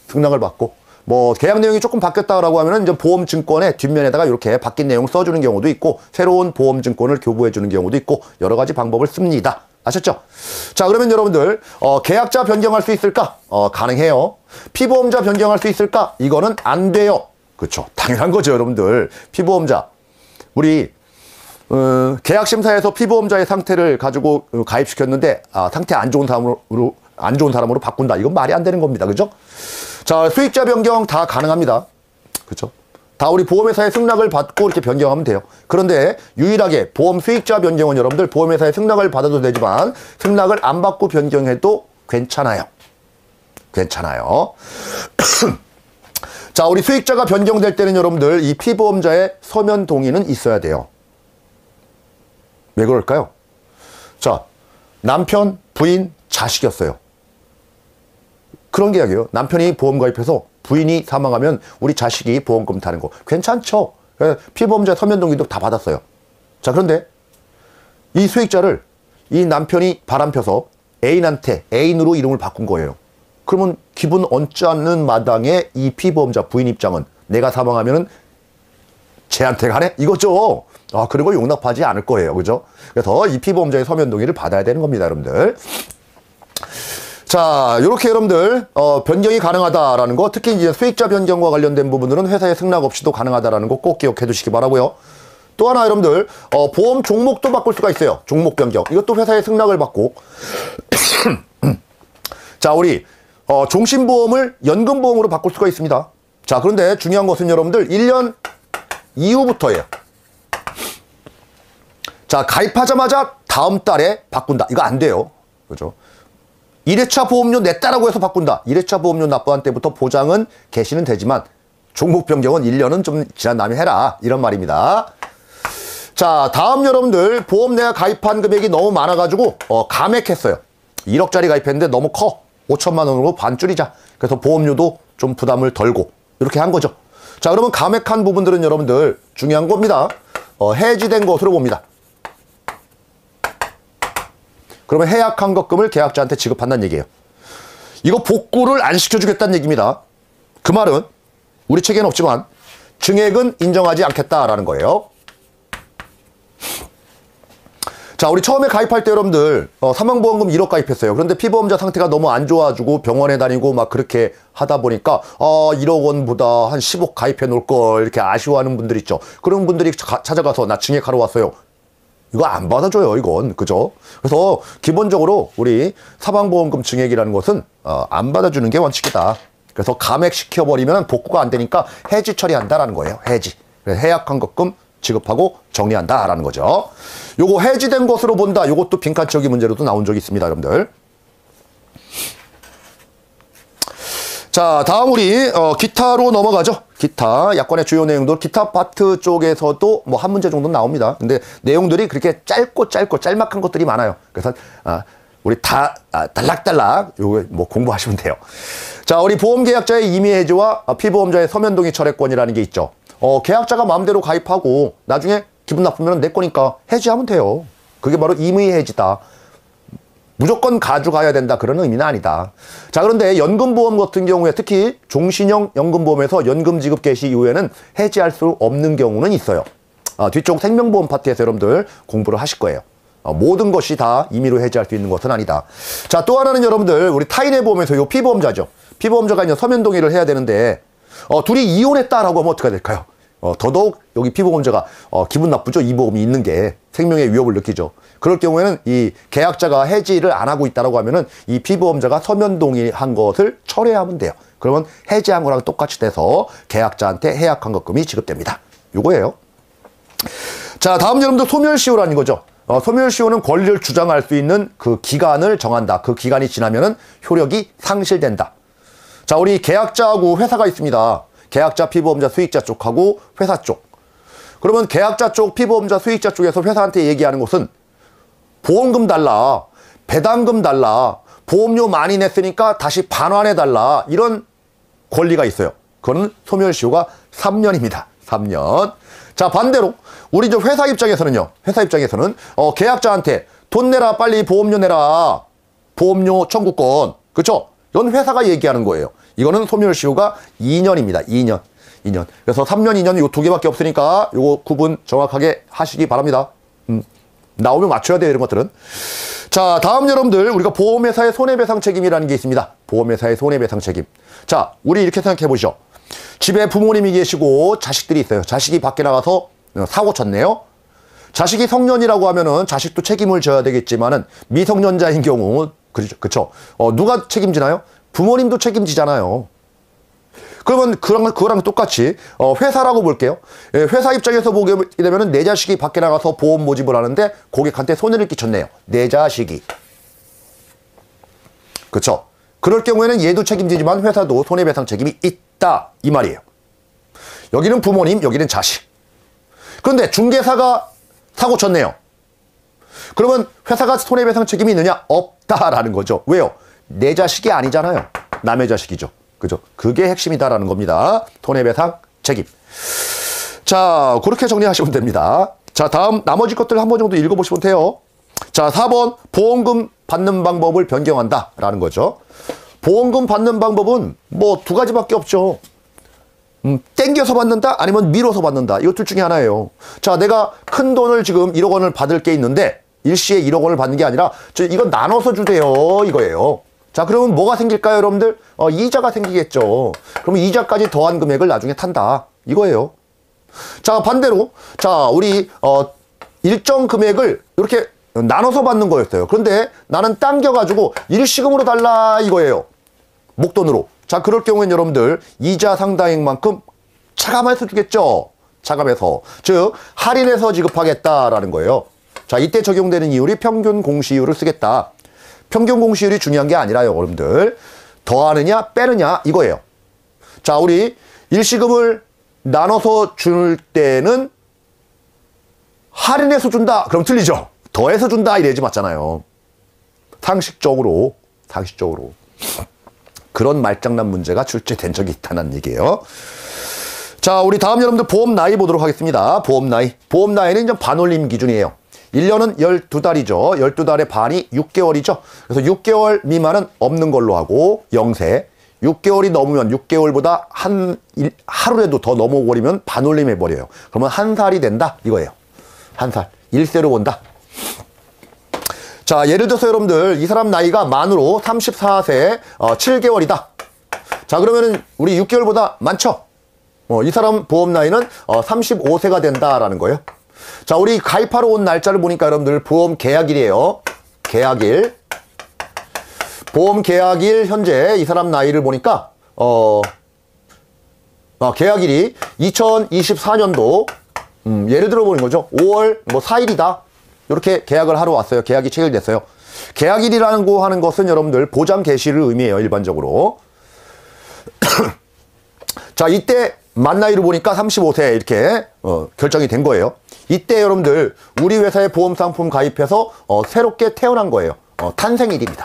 승낙을 받고 뭐 계약 내용이 조금 바뀌었다라고 하면은 이제 보험증권의 뒷면에다가 이렇게 바뀐 내용 써주는 경우도 있고 새로운 보험증권을 교부해 주는 경우도 있고 여러 가지 방법을 씁니다. 아셨죠? 자, 그러면 여러분들 계약자 변경할 수 있을까? 가능해요. 피보험자 변경할 수 있을까? 이거는 안 돼요. 그렇죠. 당연한 거죠, 여러분들. 피보험자 우리 계약심사에서 피보험자의 상태를 가지고 가입시켰는데 상태 안 좋은 사람으로 바꾼다. 이건 말이 안 되는 겁니다. 그죠? 자, 수익자 변경 다 가능합니다. 그렇죠? 다 우리 보험회사의 승낙을 받고 이렇게 변경하면 돼요. 그런데 유일하게 보험 수익자 변경은 여러분들 보험회사의 승낙을 받아도 되지만 승낙을 안 받고 변경해도 괜찮아요. 괜찮아요. 자, 우리 수익자가 변경될 때는 여러분들 이 피보험자의 서면 동의는 있어야 돼요. 왜 그럴까요? 자, 남편, 부인, 자식이었어요. 그런 계약이에요. 남편이 보험 가입해서 부인이 사망하면 우리 자식이 보험금 타는 거 괜찮죠? 피보험자 서면 동의도 다 받았어요. 자, 그런데 이 수익자를 이 남편이 바람펴서 애인한테 애인으로 이름을 바꾼 거예요. 그러면 기분 얹지 않는 마당에 이 피보험자 부인 입장은 내가 사망하면은 쟤한테 가네? 이거죠. 그리고 용납하지 않을 거예요. 그죠? 그래서 이 피보험자의 서면 동의를 받아야 되는 겁니다, 여러분들. 자, 요렇게 여러분들 변경이 가능하다라는 거, 특히 이제 수익자 변경과 관련된 부분들은 회사의 승낙 없이도 가능하다라는 거 꼭 기억해 두시기 바라고요. 또 하나 여러분들 보험 종목도 바꿀 수가 있어요. 종목 변경. 이것도 회사의 승낙을 받고 자, 우리 종신보험을 연금보험으로 바꿀 수가 있습니다. 자, 그런데 중요한 것은 여러분들 1년 이후부터예요. 자, 가입하자마자 다음 달에 바꾼다. 이거 안 돼요. 그죠? 1회차 보험료 냈다라고 해서 바꾼다. 1회차 보험료 납부한 때부터 보장은 개시는 되지만 종목 변경은 1년은 좀 지난 다음에 해라. 이런 말입니다. 자, 다음 여러분들 보험 내가 가입한 금액이 너무 많아가지고 감액했어요. 1억짜리 가입했는데 너무 커. 5천만 원으로 반 줄이자. 그래서 보험료도 좀 부담을 덜고 이렇게 한 거죠. 자, 그러면 감액한 부분들은 여러분들 중요한 겁니다. 해지된 것으로 봅니다. 그러면 해약한 것금을 계약자한테 지급한다는 얘기예요. 이거 복구를 안 시켜주겠다는 얘기입니다. 그 말은 우리 책에는 없지만 증액은 인정하지 않겠다라는 거예요. 자, 우리 처음에 가입할 때 여러분들 사망보험금 1억 가입했어요. 그런데 피보험자 상태가 너무 안 좋아지고 병원에 다니고 막 그렇게 하다 보니까 1억 원보다 한 10억 가입해 놓을 걸 이렇게 아쉬워하는 분들 있죠. 그런 분들이 찾아가서 나 증액하러 왔어요. 이거 안 받아줘요, 이건. 그죠? 그래서 기본적으로 우리 사망보험금 증액이라는 것은 안 받아주는 게 원칙이다. 그래서 감액시켜버리면 복구가 안 되니까 해지 처리한다라는 거예요. 해지. 해약한 것금 지급하고 정리한다라는 거죠. 요거 해지된 것으로 본다. 요것도 빈칸 채우기 문제로도 나온 적이 있습니다, 여러분들. 자, 다음 우리 기타로 넘어가죠. 기타 약관의 주요 내용들 기타 파트 쪽에서도 뭐 한 문제 정도 나옵니다. 근데 내용들이 그렇게 짧고 짤막한 것들이 많아요. 그래서 우리 달락달락 요거 뭐 공부하시면 돼요. 자, 우리 보험계약자의 임의해지와 피보험자의 서면동의 철회권이라는 게 있죠. 계약자가 마음대로 가입하고 나중에 기분 나쁘면 내 거니까 해지하면 돼요. 그게 바로 임의해지다. 무조건 가져가야 된다 그런 의미는 아니다. 자, 그런데 연금보험 같은 경우에 특히 종신형 연금보험에서 연금 지급 개시 이후에는 해지할 수 없는 경우는 있어요. 뒤쪽 생명보험 파트에서 여러분들 공부를 하실 거예요. 모든 것이 다 임의로 해지할 수 있는 것은 아니다. 자, 또 하나는 여러분들 우리 타인의 보험에서 요 피보험자죠. 피보험자가 이제 서면 동의를 해야 되는데 둘이 이혼했다라고 하면 어떻게 될까요? 더더욱 여기 피보험자가 기분 나쁘죠. 이 보험이 있는 게 생명의 위협을 느끼죠. 그럴 경우에는 이 계약자가 해지를 안 하고 있다라고 하면은 이 피보험자가 서면 동의한 것을 철회하면 돼요. 그러면 해지한 거랑 똑같이 돼서 계약자한테 해약한 것금이 지급됩니다. 요거예요. 자, 다음 여러분들 소멸시효라는 거죠. 소멸시효는 권리를 주장할 수 있는 그 기간을 정한다. 그 기간이 지나면은 효력이 상실된다. 자, 우리 계약자하고 회사가 있습니다. 계약자, 피보험자, 수익자 쪽하고 회사 쪽. 그러면 계약자 쪽, 피보험자, 수익자 쪽에서 회사한테 얘기하는 것은 보험금 달라, 배당금 달라, 보험료 많이 냈으니까 다시 반환해달라, 이런 권리가 있어요. 그거는 소멸시효가 3년입니다. 3년. 자, 반대로 우리 저 회사 입장에서는요. 회사 입장에서는 계약자한테 돈 내라, 빨리 보험료 내라, 보험료 청구권. 그렇죠? 이건 회사가 얘기하는 거예요. 이거는 소멸시효가 2년입니다. 2년. 그래서 3년, 2년 요 두 개밖에 없으니까 요거 구분 정확하게 하시기 바랍니다. 나오면 맞춰야 돼요, 이런 것들은. 자, 다음 여러분들, 우리가 보험회사의 손해배상 책임이라는 게 있습니다. 보험회사의 손해배상 책임. 자, 우리 이렇게 생각해 보시죠. 집에 부모님이 계시고 자식들이 있어요. 자식이 밖에 나가서 사고 쳤네요. 자식이 성년이라고 하면은 자식도 책임을 져야 되겠지만은 미성년자인 경우, 그쵸? 누가 책임지나요? 부모님도 책임지잖아요. 그러면 그거랑 똑같이 회사라고 볼게요. 예, 회사 입장에서 보게 되면은 내 자식이 밖에 나가서 보험 모집을 하는데 고객한테 손해를 끼쳤네요. 내 자식이. 그렇죠? 그럴 경우에는 얘도 책임지지만 회사도 손해배상 책임이 있다 이 말이에요. 여기는 부모님, 여기는 자식. 그런데 중개사가 사고 쳤네요. 그러면 회사가 손해배상 책임이 있느냐? 없다라는 거죠. 왜요? 내 자식이 아니잖아요. 남의 자식이죠. 그죠? 그게 핵심이다라는 겁니다. 손해배상 책임. 자, 그렇게 정리하시면 됩니다. 자, 다음 나머지 것들 한 번 정도 읽어보시면 돼요. 자, 4번 보험금 받는 방법을 변경한다라는 거죠. 보험금 받는 방법은 뭐 두 가지밖에 없죠. 땡겨서 받는다? 아니면 밀어서 받는다? 이것 둘 중에 하나예요. 자, 내가 큰 돈을 지금 1억 원을 받을 게 있는데 일시에 1억 원을 받는 게 아니라 이건 나눠서 주세요 이거예요. 자, 그러면 뭐가 생길까요, 여러분들? 이자가 생기겠죠. 그러면 이자까지 더한 금액을 나중에 탄다. 이거예요. 자, 반대로, 자, 우리, 일정 금액을 이렇게 나눠서 받는 거였어요. 그런데 나는 당겨가지고 일시금으로 달라 이거예요. 목돈으로. 자, 그럴 경우엔 여러분들, 이자 상당액만큼 차감해서 주겠죠. 차감해서. 즉, 할인해서 지급하겠다라는 거예요. 자, 이때 적용되는 이율이 평균 공시이율을 쓰겠다. 평균 공시율이 중요한 게 아니라요, 여러분들. 더하느냐, 빼느냐, 이거예요. 자, 우리 일시금을 나눠서 줄 때는 할인해서 준다. 그럼 틀리죠? 더해서 준다. 이래야지 맞잖아요. 상식적으로. 그런 말장난 문제가 출제된 적이 있다는 얘기예요. 자, 우리 다음 여러분들 보험 나이 보도록 하겠습니다. 보험 나이. 보험 나이는 이제 반올림 기준이에요. 1년은 12달이죠. 12달의 반이 6개월이죠. 그래서 6개월 미만은 없는 걸로 하고 0세. 6개월이 넘으면 6개월보다 하루라도 더 넘어버리면 반올림 해버려요. 그러면 한 살이 된다 이거예요. 한 살. 1세로 본다. 자, 예를 들어서 여러분들 이 사람 나이가 만으로 34세 7개월이다. 자, 그러면은 우리 6개월보다 많죠? 이 사람 보험 나이는 35세가 된다라는 거예요. 자, 우리 가입하러 온 날짜를 보니까 여러분들 보험 계약일이에요. 계약일. 보험 계약일 현재 이 사람 나이를 보니까 계약일이 2024년도 예를 들어 보는 거죠. 5월 4일이다. 이렇게 계약을 하러 왔어요. 계약이 체결됐어요. 계약일이라고 하는 것은 여러분들 보장 개시를 의미해요. 일반적으로. 자, 이때 만 나이로 보니까 35세 이렇게 결정이 된 거예요. 이때 여러분들 우리 회사의 보험 상품 가입해서 새롭게 태어난 거예요. 탄생일입니다.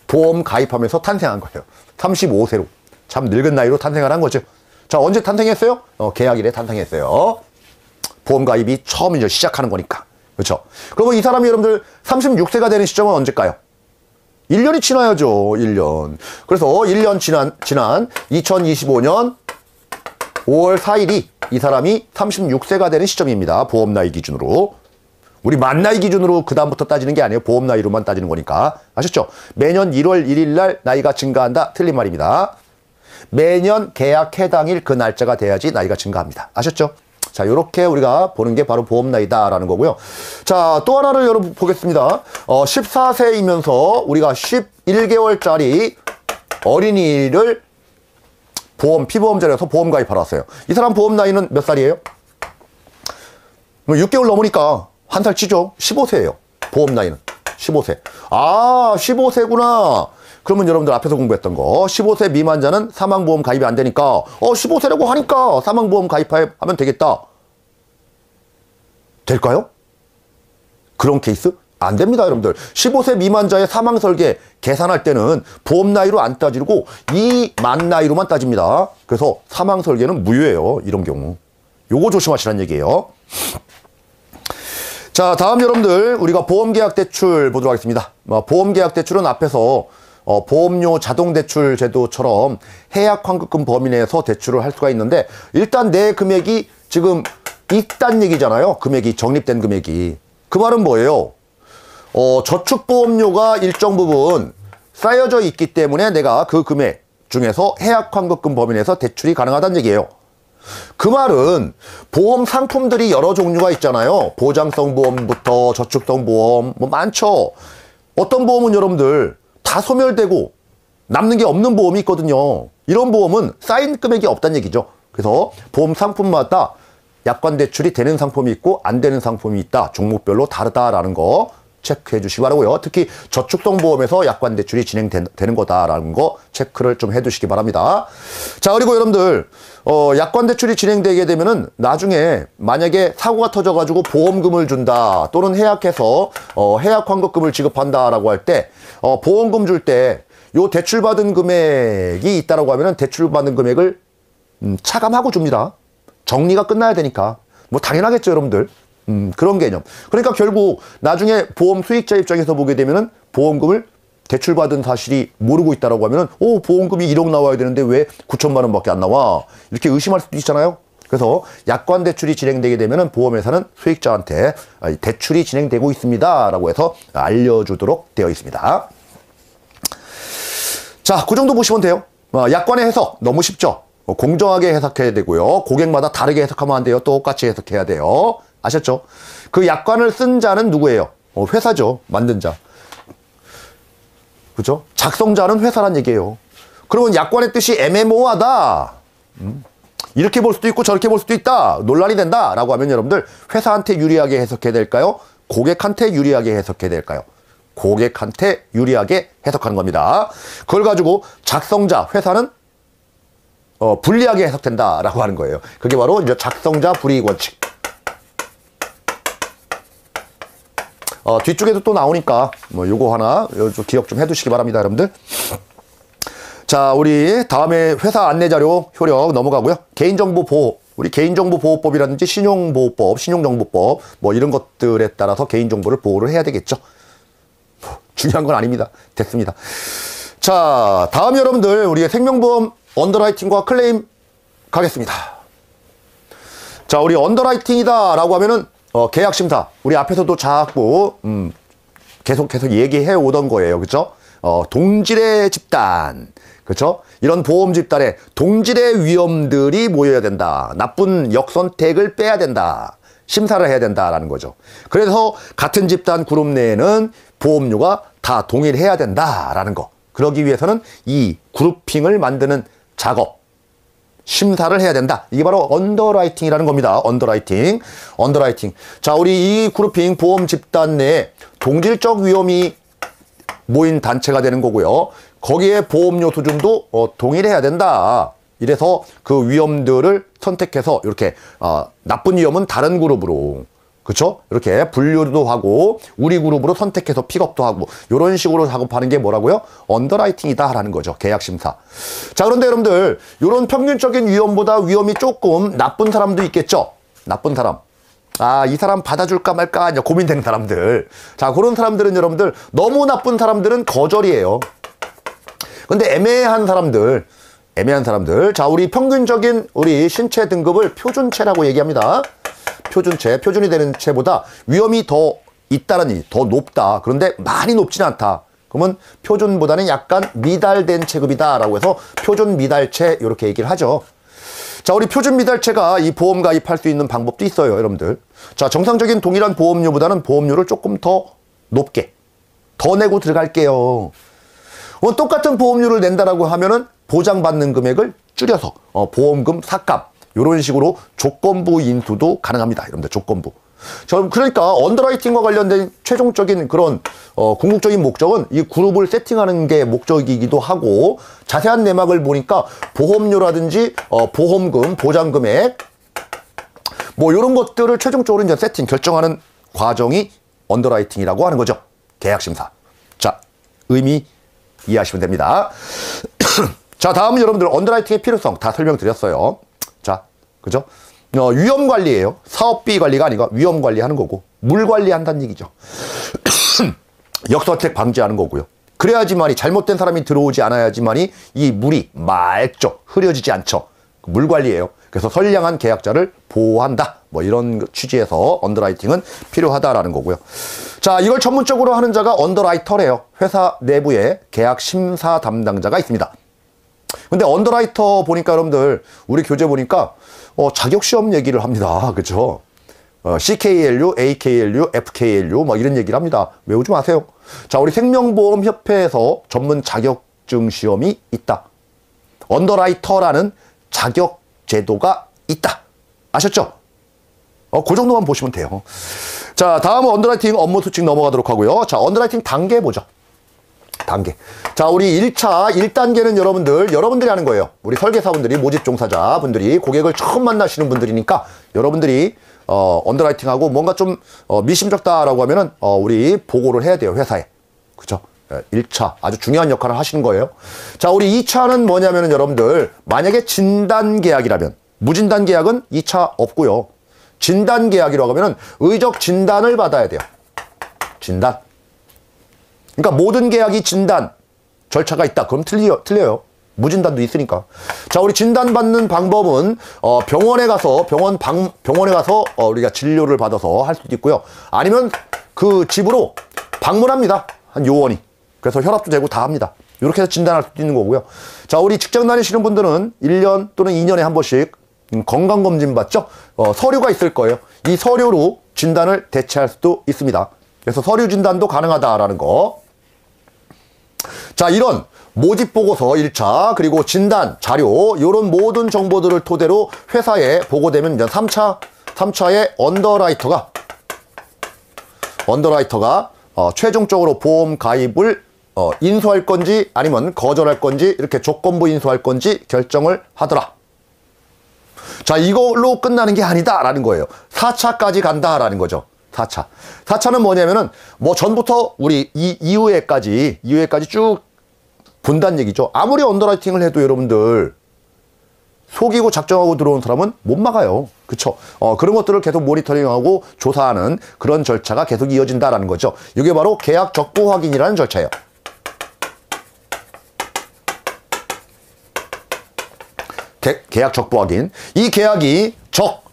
보험 가입하면서 탄생한 거예요. 35세로. 참 늙은 나이로 탄생을 한 거죠. 자, 언제 탄생했어요? 계약일에 탄생했어요. 보험 가입이 처음 이제 시작하는 거니까. 그렇죠? 그러면 이 사람이 여러분들 36세가 되는 시점은 언제일까요? 1년이 지나야죠. 1년. 그래서 1년 지난 2025년 5월 4일이 이 사람이 36세가 되는 시점입니다. 보험 나이 기준으로. 우리 만 나이 기준으로 그 다음부터 따지는 게 아니에요. 보험 나이로만 따지는 거니까. 아셨죠? 매년 1월 1일 날 나이가 증가한다. 틀린 말입니다. 매년 계약 해당일 그 날짜가 돼야지 나이가 증가합니다. 아셨죠? 자, 요렇게 우리가 보는 게 바로 보험 나이다라는 거고요. 자, 또 하나를 여러분 보겠습니다. 14세이면서 우리가 11개월짜리 어린이를 피보험자리에서 보험 가입하러 왔어요. 이 사람 보험 나이는 몇 살이에요? 6개월 넘으니까 한 살 치죠. 15세예요. 보험 나이는 15세. 아, 15세구나. 그러면 여러분들 앞에서 공부했던 거 15세 미만자는 사망보험 가입이 안 되니까 15세라고 하니까 사망보험 가입하면 되겠다. 될까요? 그런 케이스? 안 됩니다, 여러분들. 15세 미만자의 사망 설계 계산할 때는 보험 나이로 안 따지고 이 만 나이로만 따집니다. 그래서 사망 설계는 무효예요. 이런 경우. 요거 조심하시라는 얘기예요. 자, 다음 여러분들 우리가 보험계약 대출 보도록 하겠습니다. 보험계약 대출은 앞에서 보험료 자동대출 제도처럼 해약 환급금 범위 내에서 대출을 할 수가 있는데 일단 내 금액이 지금 있단 얘기잖아요. 금액이 적립된 금액이. 그 말은 뭐예요? 저축보험료가 일정 부분 쌓여져 있기 때문에 내가 그 금액 중에서 해약환급금 범위 내에서 대출이 가능하다는 얘기예요. 그 말은 보험 상품들이 여러 종류가 있잖아요. 보장성 보험부터 저축성 보험 뭐 많죠. 어떤 보험은 여러분들 다 소멸되고 남는 게 없는 보험이 있거든요. 이런 보험은 쌓인 금액이 없다는 얘기죠. 그래서 보험 상품마다 약관 대출이 되는 상품이 있고 안 되는 상품이 있다. 종목별로 다르다라는 거 체크해 주시기 바라고요. 특히 저축성 보험에서 약관 대출이 진행되는 거다라는 거 체크를 좀 해두시기 바랍니다. 자, 그리고 여러분들 약관 대출이 진행되게 되면은 나중에 만약에 사고가 터져가지고 보험금을 준다 또는 해약해서 해약 환급금을 지급한다라고 할 때 보험금 줄 때 요 대출받은 금액이 있다라고 하면은 대출받은 금액을 차감하고 줍니다. 정리가 끝나야 되니까. 뭐 당연하겠죠, 여러분들. 그런 개념. 그러니까 결국 나중에 보험 수익자 입장에서 보게 되면은 보험금을 대출받은 사실이 모르고 있다라고 하면은 보험금이 1억 나와야 되는데 왜 9천만 원밖에 안 나와? 이렇게 의심할 수도 있잖아요. 그래서 약관 대출이 진행되게 되면은 보험회사는 수익자한테 대출이 진행되고 있습니다라고 해서 알려주도록 되어 있습니다. 자, 그 정도 보시면 돼요. 약관의 해석 너무 쉽죠? 공정하게 해석해야 되고요. 고객마다 다르게 해석하면 안 돼요. 똑같이 해석해야 돼요. 아셨죠? 그 약관을 쓴 자는 누구예요? 회사죠. 만든 자. 그죠? 작성자는 회사란 얘기예요. 그러면 약관의 뜻이 애매모호하다. 이렇게 볼 수도 있고 저렇게 볼 수도 있다. 논란이 된다. 라고 하면 여러분들 회사한테 유리하게 해석해야 될까요? 고객한테 유리하게 해석해야 될까요? 고객한테 유리하게 해석하는 겁니다. 그걸 가지고 작성자, 회사는 불리하게 해석된다라고 하는 거예요. 그게 바로 이제 작성자 불이익 원칙. 뒤쪽에도 또 나오니까 뭐 요거 하나 좀 기억 좀 해두시기 바랍니다, 여러분들. 자, 우리 다음에 회사 안내자료 효력 넘어가고요. 개인정보 보호, 우리 개인정보보호법이라든지 신용보호법, 신용정보법 뭐 이런 것들에 따라서 개인정보를 보호를 해야 되겠죠. 중요한 건 아닙니다. 됐습니다. 자, 다음 여러분들 우리의 생명보험 언더라이팅과 클레임 가겠습니다. 자, 우리 언더라이팅이다 라고 하면은 계약심사 우리 앞에서도 자꾸 계속 얘기해 오던 거예요. 그죠? 동질의 집단, 그렇죠? 이런 보험 집단에 동질의 위험들이 모여야 된다. 나쁜 역선택을 빼야 된다. 심사를 해야 된다라는 거죠. 그래서 같은 집단 그룹 내에는 보험료가 다 동일해야 된다라는 거. 그러기 위해서는 이 그룹핑을 만드는 작업, 심사를 해야 된다. 이게 바로 언더라이팅이라는 겁니다. 언더라이팅. 자, 우리 이 그룹핑 보험 집단 내에 동질적 위험이 모인 단체가 되는 거고요. 거기에 보험료 수준도 동일해야 된다. 이래서 그 위험들을 선택해서 이렇게 나쁜 위험은 다른 그룹으로, 그쵸? 이렇게 분류도 하고 우리 그룹으로 선택해서 픽업도 하고 이런 식으로 작업하는 게 뭐라고요? 언더라이팅이다 라는 거죠. 계약심사. 자, 그런데 여러분들 이런 평균적인 위험보다 위험이 조금 나쁜 사람도 있겠죠? 나쁜 사람. 이 사람 받아줄까 말까 고민되는 사람들. 자, 그런 사람들은 여러분들 너무 나쁜 사람들은 거절이에요. 근데 애매한 사람들. 자, 우리 평균적인 우리 신체 등급을 표준체라고 얘기합니다. 표준체, 표준이 되는 체보다 위험이 더 있다는 더 높다. 그런데 많이 높지는 않다. 그러면 표준보다는 약간 미달된 체급이다 라고 해서 표준 미달체 이렇게 얘기를 하죠. 자, 우리 표준 미달체가 이 보험 가입할 수 있는 방법도 있어요, 여러분들. 자, 정상적인 동일한 보험료보다는 보험료를 조금 더 높게 더 내고 들어갈게요. 똑같은 보험료를 낸다라고 하면은 보장받는 금액을 줄여서 보험금 삭감 이런 식으로 조건부 인수도 가능합니다. 여러분들 조건부. 그러니까 언더라이팅과 관련된 최종적인 그런 궁극적인 목적은 이 그룹을 세팅하는 게 목적이기도 하고 자세한 내막을 보니까 보험료라든지 보험금, 보장금액 뭐 이런 것들을 최종적으로 이제 세팅 결정하는 과정이 언더라이팅이라고 하는 거죠. 계약심사. 자, 의미 이해하시면 됩니다. 자, 다음은 여러분들 언더라이팅의 필요성 다 설명드렸어요. 자, 그죠? 위험관리예요. 사업비 관리가 아니고 위험관리하는 거고 물 관리한다는 얘기죠. 역선택 방지하는 거고요. 그래야지만이 잘못된 사람이 들어오지 않아야지만이 이 물이 맑죠. 흐려지지 않죠. 물 관리예요. 그래서 선량한 계약자를 보호한다. 뭐 이런 취지에서 언더라이팅은 필요하다라는 거고요. 자, 이걸 전문적으로 하는 자가 언더라이터래요. 회사 내부에 계약 심사 담당자가 있습니다. 근데 언더라이터 보니까 여러분들 우리 교재 보니까 자격시험 얘기를 합니다. 그렇죠? CKLU, AKLU, FKLU 뭐 이런 얘기를 합니다. 외우지 마세요. 자, 우리 생명보험협회에서 전문 자격증 시험이 있다. 언더라이터라는 자격 제도가 있다. 아셨죠? 그 정도만 보시면 돼요. 자, 다음은 언더라이팅 업무 수칙 넘어가도록 하고요. 자, 언더라이팅 단계 보죠. 단계. 자, 우리 1차 1단계는 여러분들이 하는 거예요. 우리 설계사분들이, 모집 종사자분들이, 고객을 처음 만나시는 분들이니까 여러분들이 언더라이팅하고 뭔가 좀 미심쩍다라고 하면은 우리 보고를 해야 돼요, 회사에. 그죠? 1차 아주 중요한 역할을 하시는 거예요. 자, 우리 2차는 뭐냐면은 여러분들, 만약에 진단 계약이라면, 무진단 계약은 2차 없고요. 진단 계약이라고 하면은 의적 진단을 받아야 돼요. 진단. 그러니까 모든 계약이 진단 절차가 있다. 그럼 틀려요. 무진단도 있으니까. 자, 우리 진단받는 방법은 병원에 가서 우리가 진료를 받아서 할 수도 있고요. 아니면 그 집으로 방문합니다. 한 요원이. 그래서 혈압도 재고 다 합니다. 이렇게 해서 진단할 수도 있는 거고요. 자, 우리 직장 다니시는 분들은 1년 또는 2년에 한 번씩 건강검진 받죠? 서류가 있을 거예요. 이 서류로 진단을 대체할 수도 있습니다. 그래서 서류 진단도 가능하다라는 거. 자, 이런 모집 보고서 1차, 그리고 진단, 자료, 이런 모든 정보들을 토대로 회사에 보고되면 이제 3차에 언더라이터가 최종적으로 보험 가입을 인수할 건지 아니면 거절할 건지 이렇게 조건부 인수할 건지 결정을 하더라. 자, 이걸로 끝나는 게 아니다라는 거예요. 4차까지 간다라는 거죠. 4차. 4차는 뭐냐면은 뭐 전부터 우리 이후에까지 쭉 본다는 얘기죠. 아무리 언더라이팅을 해도 여러분들 속이고 작정하고 들어온 사람은 못 막아요. 그쵸? 그런 것들을 계속 모니터링하고 조사하는 그런 절차가 계속 이어진다라는 거죠. 이게 바로 계약 적부 확인이라는 절차예요. 계약 적부 확인. 이 계약이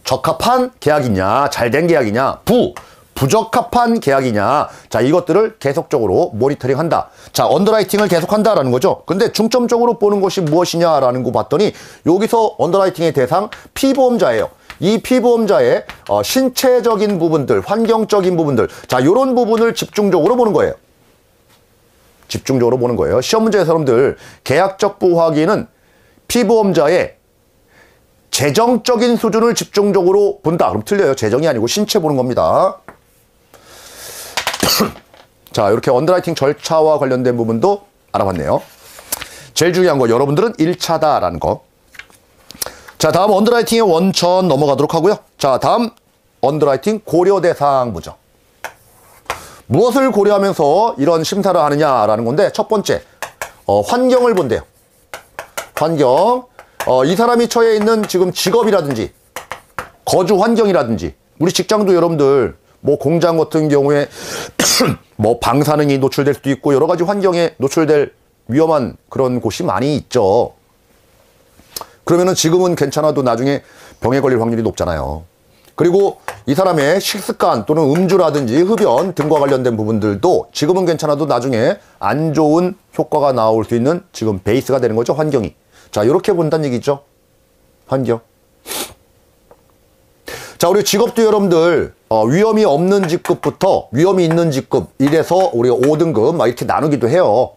적합한 계약이냐, 잘된 계약이냐, 부적합한 계약이냐. 자, 이것들을 계속적으로 모니터링 한다. 자, 언더라이팅을 계속 한다라는 거죠. 근데 중점적으로 보는 것이 무엇이냐라는 거 봤더니 여기서 언더라이팅의 대상 피보험자예요. 이 피보험자의 신체적인 부분들, 환경적인 부분들, 자, 이런 부분을 집중적으로 보는 거예요. 집중적으로 보는 거예요. 시험 문제에서 여러분들 계약 적부 확인은 피보험자의 재정적인 수준을 집중적으로 본다. 그럼 틀려요. 재정이 아니고 신체 보는 겁니다. 자, 이렇게 언더라이팅 절차와 관련된 부분도 알아봤네요. 제일 중요한 거, 여러분들은 1차다라는 거. 자, 다음 언더라이팅의 원천 넘어가도록 하고요. 자, 다음 언더라이팅 고려 대상 보죠. 무엇을 고려하면서 이런 심사를 하느냐라는 건데, 첫 번째, 환경을 본대요. 환경. 이 사람이 처해 있는 지금 직업이라든지 거주 환경이라든지, 우리 직장도 여러분들 뭐 공장 같은 경우에 뭐 방사능이 노출될 수도 있고 여러 가지 환경에 노출될 위험한 그런 곳이 많이 있죠. 그러면은 지금은 괜찮아도 나중에 병에 걸릴 확률이 높잖아요. 그리고 이 사람의 식습관 또는 음주라든지 흡연 등과 관련된 부분들도 지금은 괜찮아도 나중에 안 좋은 효과가 나올 수 있는 지금 베이스가 되는 거죠, 환경이. 자, 이렇게 본다는 얘기죠. 환경. 자, 우리 직업도 여러분들 위험이 없는 직급부터 위험이 있는 직급, 이래서 우리가 5등급 막 이렇게 나누기도 해요.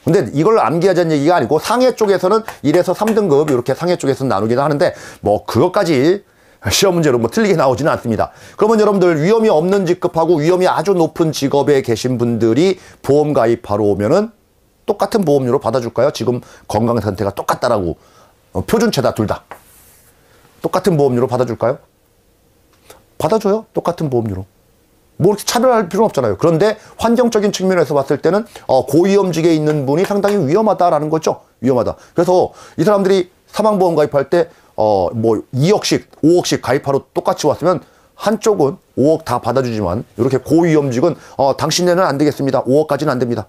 근데 이걸 암기하자는 얘기가 아니고 상해 쪽에서는 1에서 3등급 이렇게 상해 쪽에서 나누기도 하는데 뭐 그것까지 시험 문제로 뭐 틀리게 나오지는 않습니다. 그러면 여러분들 위험이 없는 직급하고 위험이 아주 높은 직업에 계신 분들이 보험 가입하러 오면은 똑같은 보험료로 받아줄까요? 지금 건강 상태가 똑같다라고 표준체다 둘 다. 똑같은 보험료로 받아줄까요? 받아줘요. 똑같은 보험료로. 뭐 이렇게 차별할 필요는 없잖아요. 그런데 환경적인 측면에서 봤을 때는 고위험직에 있는 분이 상당히 위험하다라는 거죠. 위험하다. 그래서 이 사람들이 사망보험 가입할 때 뭐 2억씩 5억씩 가입하러 똑같이 왔으면 한쪽은 5억 다 받아주지만 이렇게 고위험직은 당신네는 안 되겠습니다. 5억까지는 안 됩니다.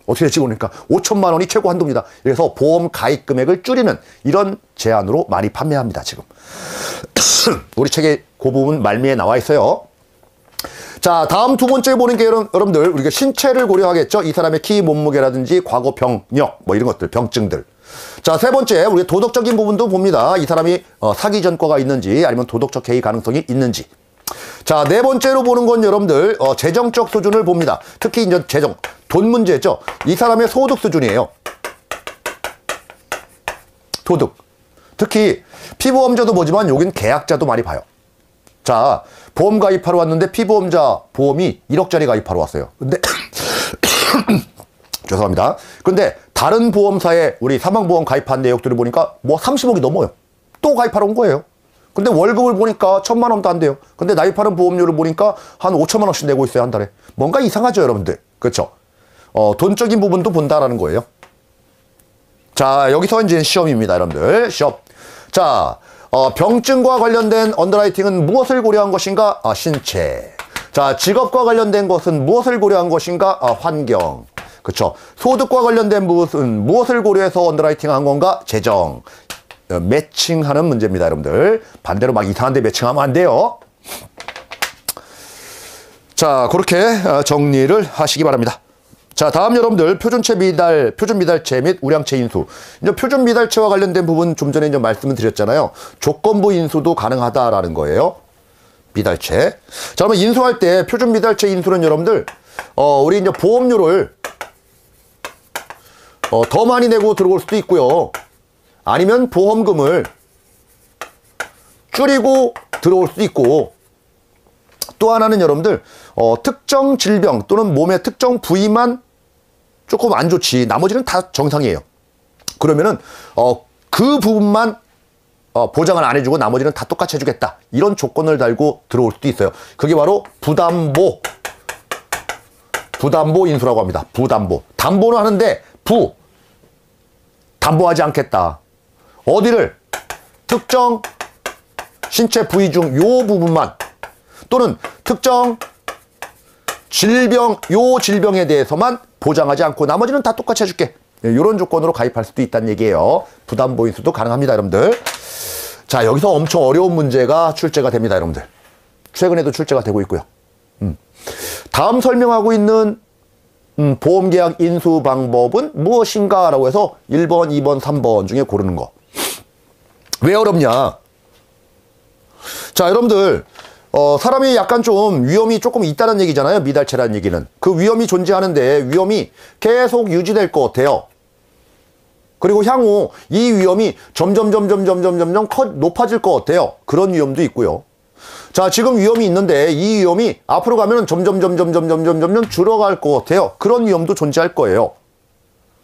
어떻게 될지 모르니까 5천만 원이 최고 한도입니다. 그래서 보험 가입 금액을 줄이는 이런 제안으로 많이 판매합니다, 지금. 우리 책에 그 부분 말미에 나와 있어요. 자, 다음 두 번째 보는 게 여러분들, 우리가 신체를 고려하겠죠. 이 사람의 키, 몸무게라든지 과거 병력, 뭐 이런 것들, 병증들. 자, 세 번째, 우리가 도덕적인 부분도 봅니다. 이 사람이 사기 전과가 있는지, 아니면 도덕적 해이 가능성이 있는지. 자, 네 번째로 보는 건 여러분들, 재정적 수준을 봅니다. 특히 이제 재정, 돈 문제죠. 이 사람의 소득 수준이에요. 소득. 특히 피보험자도 보지만 여긴 계약자도 많이 봐요. 자, 보험 가입하러 왔는데 피보험자 보험이 1억짜리 가입하러 왔어요. 근데 죄송합니다. 근데 다른 보험사에 우리 사망보험 가입한 내역들을 보니까 뭐 30억이 넘어요. 또 가입하러 온 거예요. 근데 월급을 보니까 1,000만 원도 안 돼요. 근데 나입하는 보험료를 보니까 한 5천만 원씩 내고 있어요, 한 달에. 뭔가 이상하죠, 여러분들. 그렇죠? 돈적인 부분도 본다라는 거예요. 자, 여기서 이제 시험입니다, 여러분들. 시험. 자, 병증과 관련된 언더라이팅은 무엇을 고려한 것인가? 신체. 자, 직업과 관련된 것은 무엇을 고려한 것인가? 환경. 그렇죠. 소득과 관련된 부분은 무엇을 고려해서 언더라이팅한 건가? 재정. 매칭하는 문제입니다, 여러분들. 반대로 막 이상한 데 매칭하면 안 돼요. 자, 그렇게 정리를 하시기 바랍니다. 자, 다음 여러분들, 표준 미달체 및 우량체 인수. 이제 표준 미달체와 관련된 부분 좀 전에 이제 말씀을 드렸잖아요. 조건부 인수도 가능하다라는 거예요. 미달체. 자, 그러면 인수할 때 표준 미달체 인수는 여러분들, 우리 이제 보험료를 더 많이 내고 들어올 수도 있고요. 아니면 보험금을 줄이고 들어올 수도 있고, 또 하나는 여러분들, 특정 질병 또는 몸의 특정 부위만 조금 안 좋지 나머지는 다 정상이에요. 그러면은 그 부분만 보장을 안 해주고 나머지는 다 똑같이 해주겠다, 이런 조건을 달고 들어올 수도 있어요. 그게 바로 부담보 인수라고 합니다. 부담보. 담보는 하는데 담보하지 않겠다. 어디를? 특정 신체 부위 중 요 부분만, 또는 특정 질병, 요 질병에 대해서만 보장하지 않고 나머지는 다 똑같이 해줄게. 이런 조건으로 가입할 수도 있다는 얘기예요. 부담보 인수도 가능합니다, 여러분들. 자, 여기서 엄청 어려운 문제가 출제가 됩니다, 여러분들. 최근에도 출제가 되고 있고요. 다음 설명하고 있는 보험계약 인수 방법은 무엇인가? 라고 해서 1번, 2번, 3번 중에 고르는 거. 왜 어렵냐? 자, 여러분들, 사람이 약간 좀 위험이 조금 있다는 얘기잖아요. 미달체라는 얘기는. 그 위험이 존재하는데 위험이 계속 유지될 것 같아요. 그리고 향후 이 위험이 점점 높아질 것 같아요. 그런 위험도 있고요. 자, 지금 위험이 있는데 이 위험이 앞으로 가면 점점 줄어갈 것 같아요. 그런 위험도 존재할 거예요.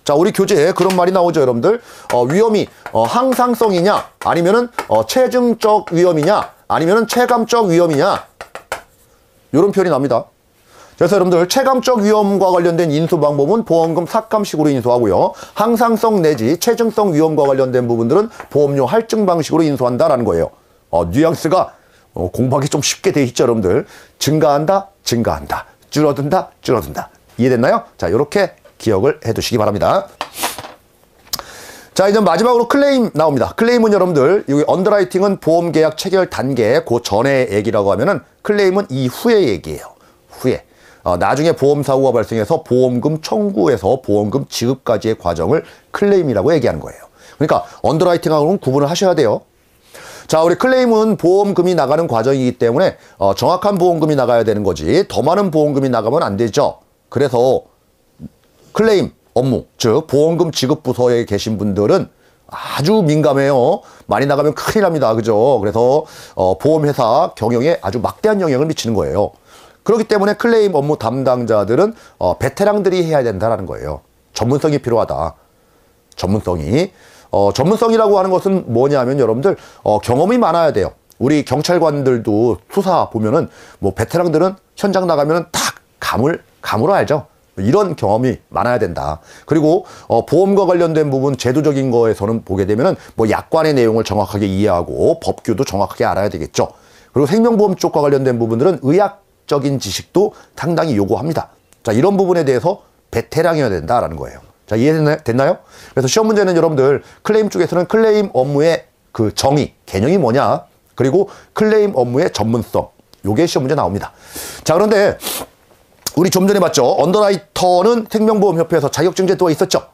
자, 우리 교재에 그런 말이 나오죠, 여러분들. 위험이 항상성이냐, 아니면은 체증적 위험이냐, 아니면은 체감적 위험이냐, 이런 표현이 납니다. 그래서 여러분들, 체감적 위험과 관련된 인수 방법은 보험금 삭감식으로 인수하고요. 항상성 내지 체증성 위험과 관련된 부분들은 보험료 할증 방식으로 인수한다라는 거예요. 뉘앙스가 공부하기 좀 쉽게 돼 있죠, 여러분들. 증가한다, 줄어든다. 이해됐나요? 자, 이렇게 기억을 해 두시기 바랍니다. 자, 이제 마지막으로 클레임 나옵니다. 클레임은 여러분들, 여기 언더라이팅은 보험계약 체결 단계, 그 전의 얘기라고 하면은 클레임은 이후의 얘기예요. 후에. 나중에 보험사고가 발생해서 보험금 청구에서 보험금 지급까지의 과정을 클레임이라고 얘기하는 거예요. 그러니까 언더라이팅하고는 구분을 하셔야 돼요. 자, 우리 클레임은 보험금이 나가는 과정이기 때문에 정확한 보험금이 나가야 되는 거지 더 많은 보험금이 나가면 안 되죠. 그래서 클레임 업무, 즉 보험금 지급 부서에 계신 분들은 아주 민감해요. 많이 나가면 큰일 납니다. 그죠? 그래서 보험회사 경영에 아주 막대한 영향을 미치는 거예요. 그렇기 때문에 클레임 업무 담당자들은 베테랑들이 해야 된다는 거예요. 전문성이 필요하다. 전문성이라고 하는 것은 뭐냐면 여러분들, 경험이 많아야 돼요. 우리 경찰관들도 수사 보면은 뭐 베테랑들은 현장 나가면은 딱 감으로 알죠. 이런 경험이 많아야 된다. 그리고 보험과 관련된 부분 제도적인 거에서는 보게 되면은 뭐 약관의 내용을 정확하게 이해하고 법규도 정확하게 알아야 되겠죠. 그리고 생명보험 쪽과 관련된 부분들은 의학적인 지식도 상당히 요구합니다. 자, 이런 부분에 대해서 베테랑이어야 된다라는 거예요. 자, 이해됐나요? 그래서 시험 문제는 여러분들 클레임 쪽에서는 클레임 업무의 그 정의, 개념이 뭐냐, 그리고 클레임 업무의 전문성, 요게 시험 문제 나옵니다. 자, 그런데 우리 좀 전에 봤죠. 언더라이터는 생명보험협회에서 자격증 제도가 있었죠.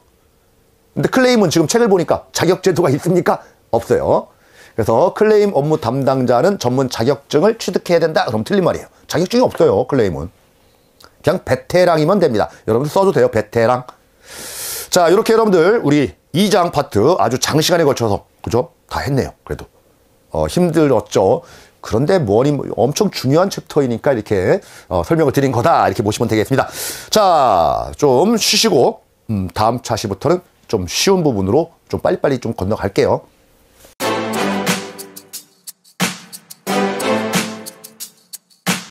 근데 클레임은 지금 책을 보니까 자격 제도가 있습니까? 없어요. 그래서 클레임 업무 담당자는 전문 자격증을 취득해야 된다. 그럼 틀린 말이에요. 자격증이 없어요. 클레임은. 그냥 베테랑이면 됩니다. 여러분들 써도 돼요. 베테랑. 자, 이렇게 여러분들 우리 2장 파트 아주 장시간에 걸쳐서 그죠? 다 했네요. 그래도 힘들었죠. 그런데 뭐니 엄청 중요한 챕터이니까 이렇게 설명을 드린 거다. 이렇게 보시면 되겠습니다. 자, 좀 쉬시고 다음 차시부터는 좀 쉬운 부분으로 좀 빨리빨리 좀 건너갈게요.